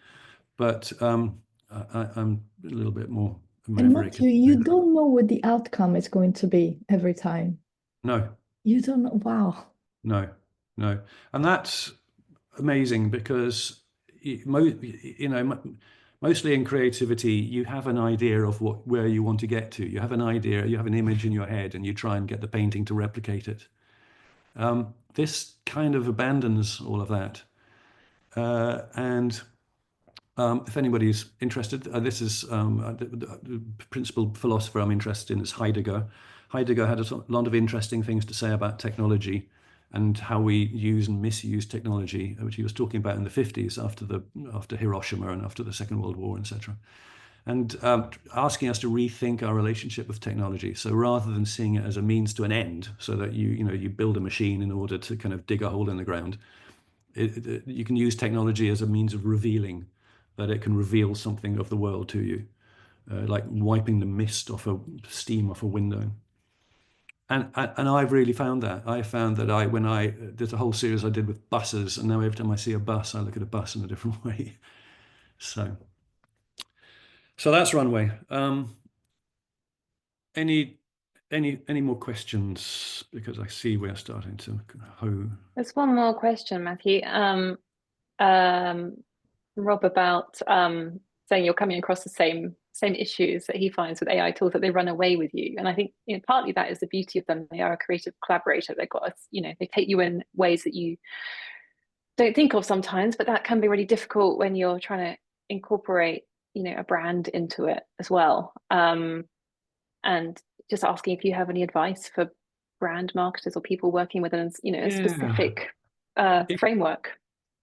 But I'm a little bit more maverick. And you don't know what the outcome is going to be every time. No. You don't know. Wow. No. And that's amazing because, you know, mostly in creativity, you have an idea of where you want to get to. You have an idea, you have an image in your head, and you try and get the painting to replicate it. This kind of abandons all of that. And if anybody's interested, this is the principal philosopher I'm interested in is Heidegger. Heidegger had a lot of interesting things to say about technology and how we use and misuse technology, which he was talking about in the 50s after Hiroshima and after the Second World War, etc. And asking us to rethink our relationship with technology. So rather than seeing it as a means to an end, so that you build a machine in order to kind of dig a hole in the ground, you can use technology as a means of revealing, that it can reveal something of the world to you, like wiping the mist off steam off a window. And I've really found that. I found that there's a whole series I did with buses, and now every time I see a bus, I look at a bus in a different way. So that's Runway. Any more questions? Because I see we're starting to hoe. There's one more question, Matthew. Rob, about saying you're coming across the same issues that he finds with AI tools, that they run away with you. And I think partly that is the beauty of them. They are a creative collaborator. They've got they take you in ways that you don't think of sometimes, but that can be really difficult when you're trying to incorporate a brand into it as well. And just asking if you have any advice for brand marketers or people working with a specific framework.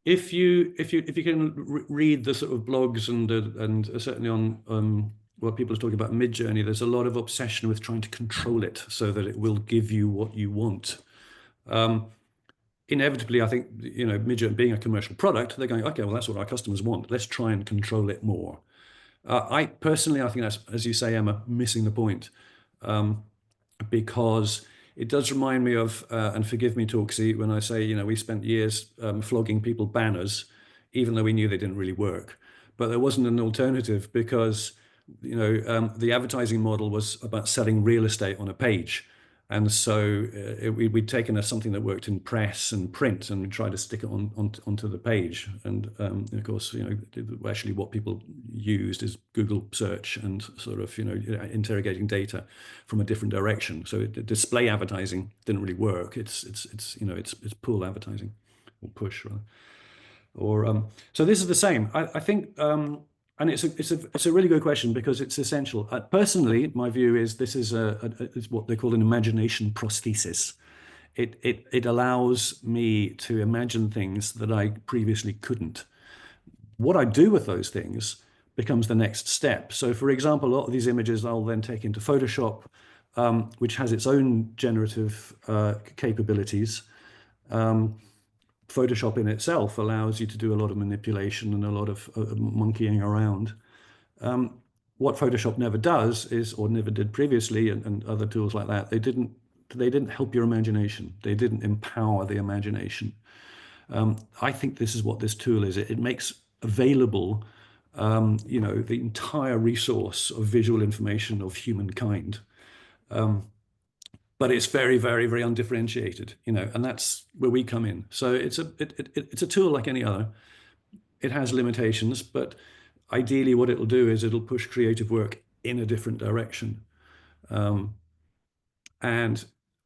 If you can read the sort of blogs and certainly on what people are talking about Midjourney, there's a lot of obsession with trying to control it so that it will give you what you want. Inevitably, I think Midjourney being a commercial product, they're going, okay, well that's what our customers want. Let's try and control it more. I think that's, as you say, Emma, missing the point, because it does remind me of, and forgive me, Torksy, when I say, we spent years flogging people banners, even though we knew they didn't really work. But there wasn't an alternative because, the advertising model was about selling real estate on a page. And so we'd taken something that worked in press and print and we tried to stick it onto the page. And of course, actually what people used is Google search and sort of, interrogating data from a different direction. So display advertising didn't really work. It's pull advertising, or push rather. Or so this is the same. I think. And it's a really good question because it's essential. Personally, my view is this is is what they call an imagination prosthesis. It allows me to imagine things that I previously couldn't. What I do with those things becomes the next step. So, for example, a lot of these images I'll then take into Photoshop, which has its own generative capabilities. Photoshop in itself allows you to do a lot of manipulation and a lot of monkeying around. What Photoshop never does is, or never did previously, and other tools like that, they didn't help your imagination. They didn't empower the imagination. I think this is what this tool is. It makes available, the entire resource of visual information of humankind. But it's very, very, very undifferentiated, and that's where we come in. So it's a tool like any other. It has limitations, but ideally what it'll do is it'll push creative work in a different direction. And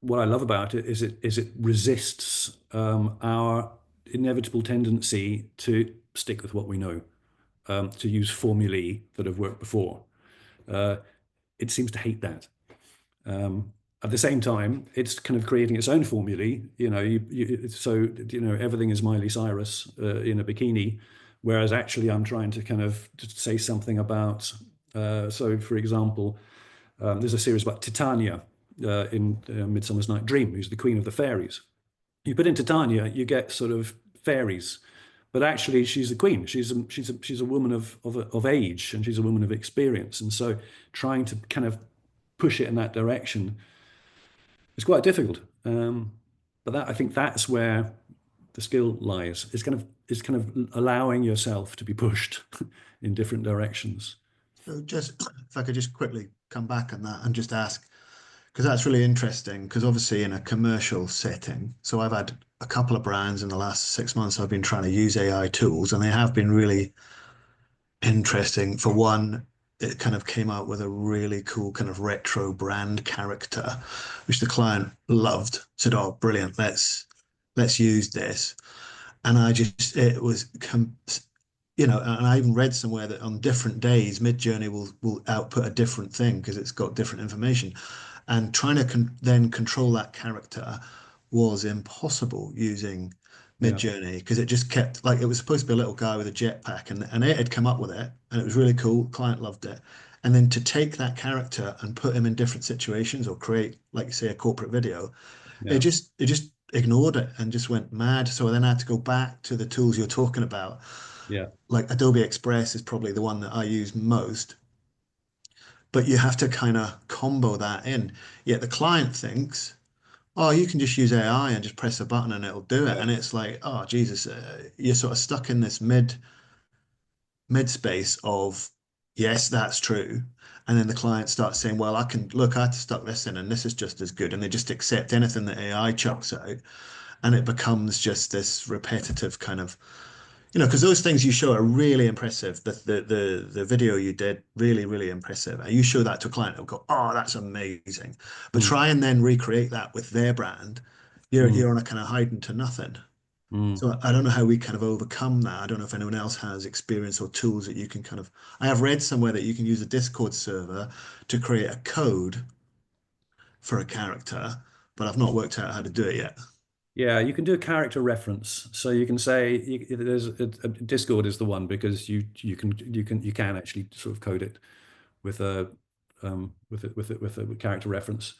what I love about it is it resists our inevitable tendency to stick with what we know, to use formulae that have worked before. It seems to hate that. At the same time, it's kind of creating its own formulae. So everything is Miley Cyrus in a bikini, whereas actually I'm trying to kind of say something about. So, for example, there's a series about Titania in Midsummer's Night Dream, who's the queen of the fairies. You put in Titania, you get sort of fairies, but actually she's a queen. She's a woman of age, and she's a woman of experience. And so, trying to kind of push it in that direction. It's quite difficult, but I think that's where the skill lies. It's kind of allowing yourself to be pushed in different directions. So just if I could just quickly come back on that and just ask, because that's really interesting. Because obviously in a commercial setting, so I've had a couple of brands in the last 6 months. I've been trying to use AI tools, and they have been really interesting. For one, it kind of came out with a really cool kind of retro brand character, which the client loved. Said, "Oh, brilliant! Let's use this." And it was, and I even read somewhere that on different days, Midjourney will output a different thing because it's got different information. And trying to then control that character was impossible using Midjourney because it just kept, like, it was supposed to be a little guy with a jetpack, and it had come up with it, and it was really cool. Client loved it. And then to take that character and put him in different situations or create, like you say, a corporate video, Yeah. it just ignored it and just went mad. So I then had to go back to the tools you're talking about. Yeah. Like Adobe Express is probably the one that I use most, but you have to kind of combo that in. Yet the client thinks, oh, you can just use AI and just press a button and it'll do it. Yeah. And it's like, oh, Jesus, you're sort of stuck in this mid space of, yes, that's true. And then the client starts saying, well, I stuck this in and this is just as good. And they just accept anything that AI chucks out. And it becomes just this repetitive kind of, because those things you show are really impressive. The video you did, really, really impressive. And you show that to a client, they'll go, oh, that's amazing. But try and then recreate that with their brand. You're on a kind of hiding to nothing. So I don't know how we kind of overcome that. I don't know if anyone else has experience or tools that you can kind of, I have read somewhere that you can use a Discord server to create a code for a character, but I've not worked out how to do it yet. Yeah, you can do a character reference. So you can say there's Discord is the one because you can actually sort of code it with a character reference.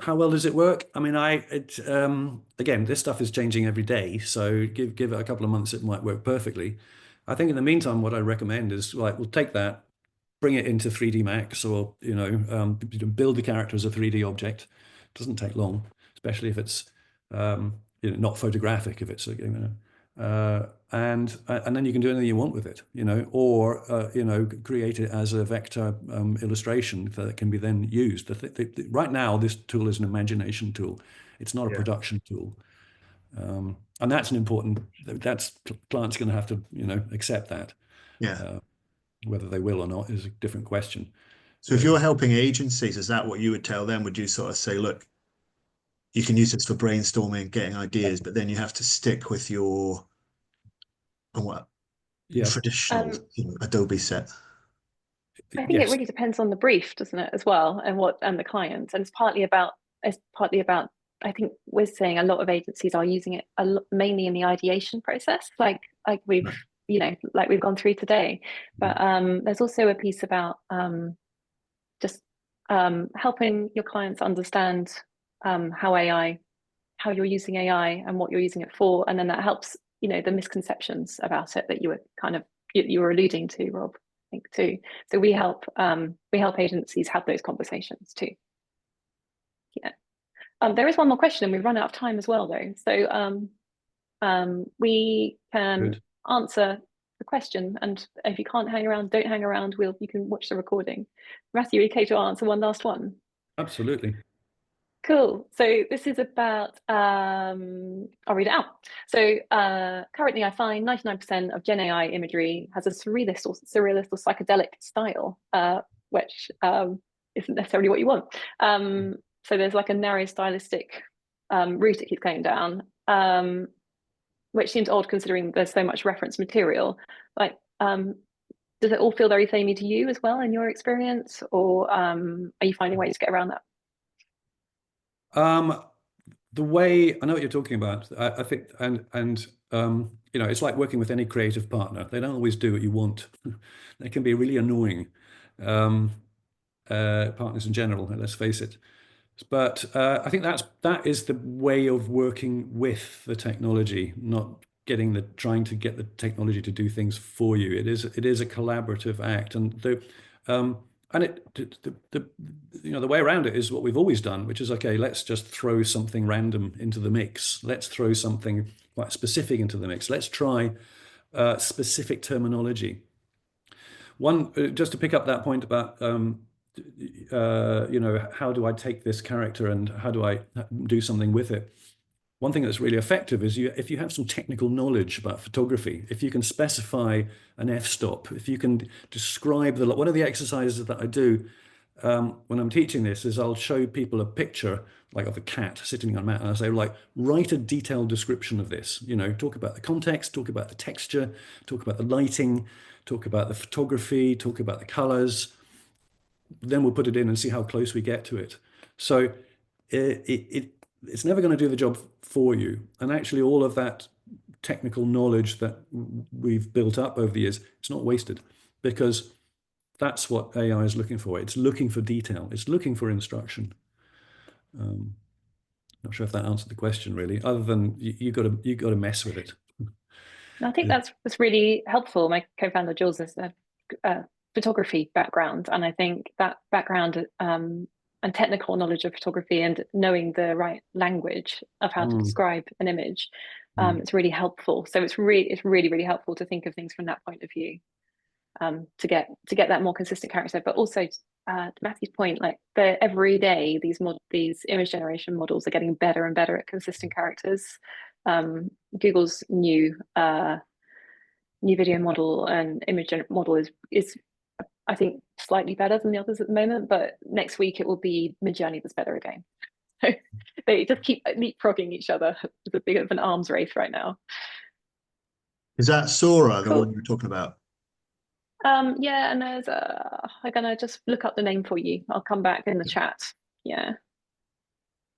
How well does it work? I mean, again, this stuff is changing every day, so give it a couple of months, it might work perfectly. I think in the meantime, what I recommend is, like, we'll take that, bring it into 3D Max, or build the character as a 3D object. It doesn't take long, especially if it's not photographic. If it's and then you can do anything you want with it, or create it as a vector illustration that can be then used. Right now, this tool is an imagination tool. It's not a production tool, and that's an important. Clients going to have to accept that. Yeah. Whether they will or not is a different question. So if you're helping agencies, is that what you would tell them? Would you sort of say, look, you can use this for brainstorming, getting ideas, but then you have to stick with your traditional Adobe set? I think it really depends on the brief, doesn't it, as well, and the client. And it's partly about. I think we're seeing a lot of agencies are using it mainly in the ideation process, like we've gone through today. But there's also a piece about just helping your clients understand how you're using AI and what you're using it for, and then that helps the misconceptions about it that you were alluding to, Rob, I think, too. So we help agencies have those conversations too. Yeah. There is one more question, and we've run out of time as well, though. So we can answer the question, and if you can't hang around, don't hang around. You can watch the recording. Matthew, are you okay to answer one last one? Absolutely. Cool. So this is about, I'll read it out. So currently I find 99% of Gen AI imagery has a surrealist or psychedelic style, which isn't necessarily what you want. So there's like a narrow stylistic route it keeps going down, which seems odd considering there's so much reference material. Like, does it all feel very samey to you as well in your experience, or are you finding ways to get around that? The way I know what you're talking about, I think, and it's like working with any creative partner. They don't always do what you want. They can be really annoying, partners in general. Let's face it. But I think that is the way of working with the technology, not trying to get the technology to do things for you. It is a collaborative act, and the way around it is what we've always done, which is, okay, let's just throw something random into the mix. Let's throw something quite specific into the mix. Let's try specific terminology. Just to pick up that point about how do I take this character and how do I do something with it? one thing that's really effective is if you have some technical knowledge about photography, if you can specify an f-stop, if you can describe one of the exercises that I do when I'm teaching this is I'll show people a picture like of a cat sitting on a mat, and I say, like, write a detailed description of this. Talk about the context, talk about the texture, talk about the lighting, talk about the photography, talk about the colors. Then we'll put it in and see how close we get to it. So it's never going to do the job for you. And actually, all of that technical knowledge that we've built up over the years, it's not wasted, because that's what AI is looking for. It's looking for detail. It's looking for instruction. Not sure if that answered the question really, other than you got to mess with it. I think that's really helpful. My co-founder Jules has a photography background, and I think that background and technical knowledge of photography and knowing the right language of how to describe an image, it's really helpful. So it's really helpful to think of things from that point of view, to get that more consistent character. But also, to Matthew's point, like every day these image generation models are getting better and better at consistent characters. Google's new video model and image model is I think slightly better than the others at the moment, but next week it will be Midjourney that's better again. So they just keep leapfrogging each other. It's a bit of an arms race right now. Is that Sora, the Cool. one you were talking about? Yeah, and there's I'm gonna just look up the name for you. I'll come back in the chat. Yeah.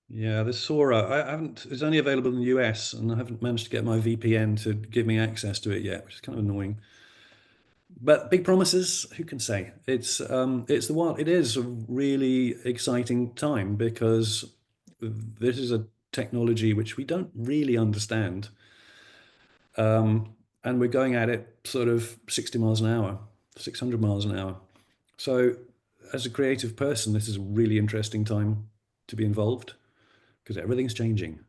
Yeah, the Sora, it's only available in the US, and I haven't managed to get my VPN to give me access to it yet, which is kind of annoying. But big promises, who can say? It is a really exciting time, because this is a technology which we don't really understand. And we're going at it sort of 60 miles an hour, 600 miles an hour. So as a creative person, this is a really interesting time to be involved, because everything's changing.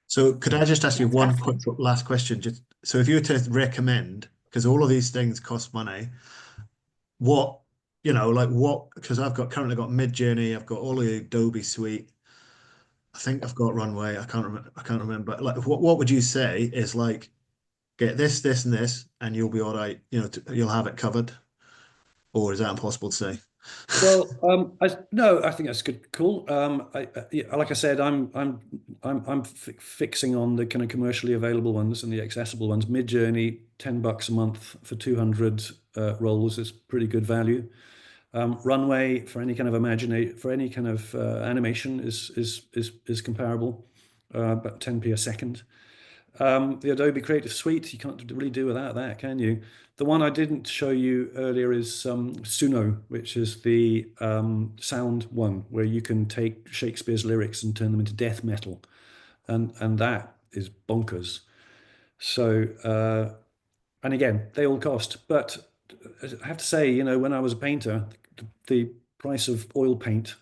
So could I just ask you That's one fascinating. quick last question? So if you were to recommend, because all of these things cost money, because I've currently got Midjourney, I've got all the Adobe suite. I think I've got Runway. I can't remember. Like, what would you say is like, get this, and this, and you'll be all right. You'll have it covered, or is that impossible to say? Well, I think that's good. Cool. Like I said, I'm fixing on the kind of commercially available ones and the accessible ones. Midjourney, $10 a month for 200 rolls is pretty good value. Runway for any kind of animation is comparable, about 10p a second. The Adobe Creative Suite, you can't really do without that, can you? The one I didn't show you earlier is Suno, which is the sound one, where you can take Shakespeare's lyrics and turn them into death metal, and that is bonkers. So, and again, they all cost, but I have to say, when I was a painter, the price of oil paint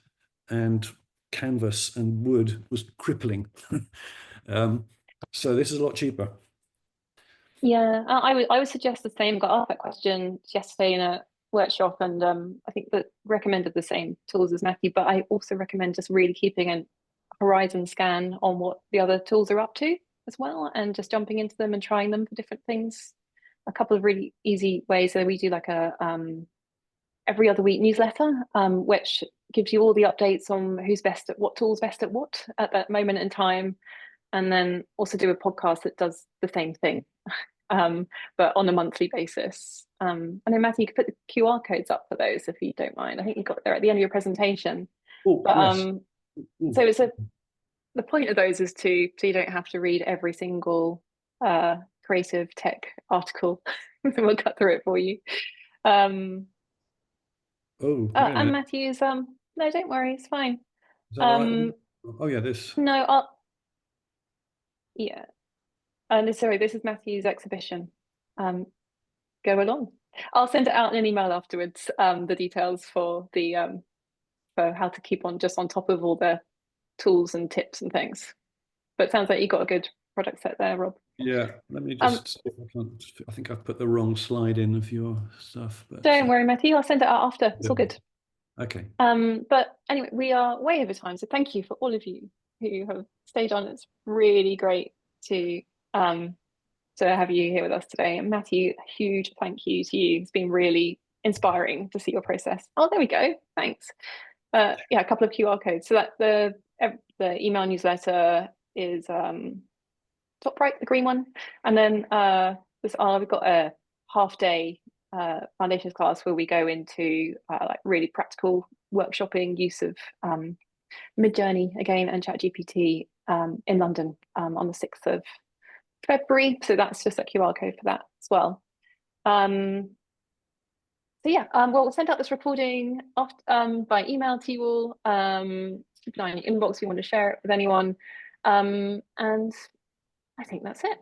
and canvas and wood was crippling. So this is a lot cheaper. Yeah, I would suggest the same. Got asked that question yesterday in a workshop, and I think that recommended the same tools as Matthew. But I also recommend just really keeping a horizon scan on what the other tools are up to as well, and just jumping into them and trying them for different things. A couple of really easy ways. So we do like a every other week newsletter, which gives you all the updates on who's best at what tools best at what at that moment in time, and then also do a podcast that does the same thing. But on a monthly basis. I know, Matthew, you could put the QR codes up for those if you don't mind. I think you got there at the end of your presentation. Oh, but yes. So the point of those is so you don't have to read every single creative tech article. We'll cut through it for you. And Matthew's no, don't worry, it's fine. Is that right? Oh yeah, this. No, yeah. Sorry, this is Matthew's exhibition. Go along. I'll send it out in an email afterwards. The details for how to keep on top of all the tools and tips and things. But it sounds like you got a good product set there, Rob. Yeah, let me just see if I can't. I think I've put the wrong slide in of your stuff. But don't worry, Matthew. I'll send it out after. It's all good. Okay. But anyway, we are way over time, so thank you for all of you who have stayed on. It's really great to have you here with us today. And Matthew, a huge thank you to you. It's been really inspiring to see your process. Oh, there we go. Thanks. Yeah, a couple of QR codes. So that the email newsletter is top right, the green one, and then we've got a half-day foundations class where we go into like really practical workshopping use of Midjourney again and ChatGPT in London on the 6th of February. So that's just a QR code for that as well. So yeah, we'll send out this recording by email to you all. Keep an eye on your inbox if you want to share it with anyone. And I think that's it.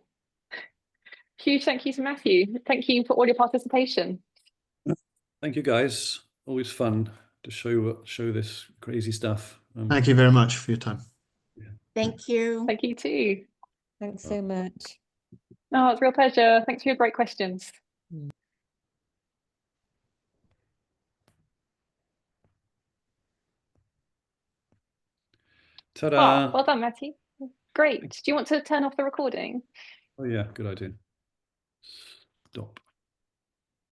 Huge thank you to Matthew. Thank you for all your participation. Thank you, guys. Always fun to show this crazy stuff. Thank you very much for your time. Thank you. Thank you too. Thanks so much. Oh, it's a real pleasure. Thanks for your great questions. Ta-da! Oh, well done, Matthew. Great. Do you want to turn off the recording? Oh yeah, good idea. Stop.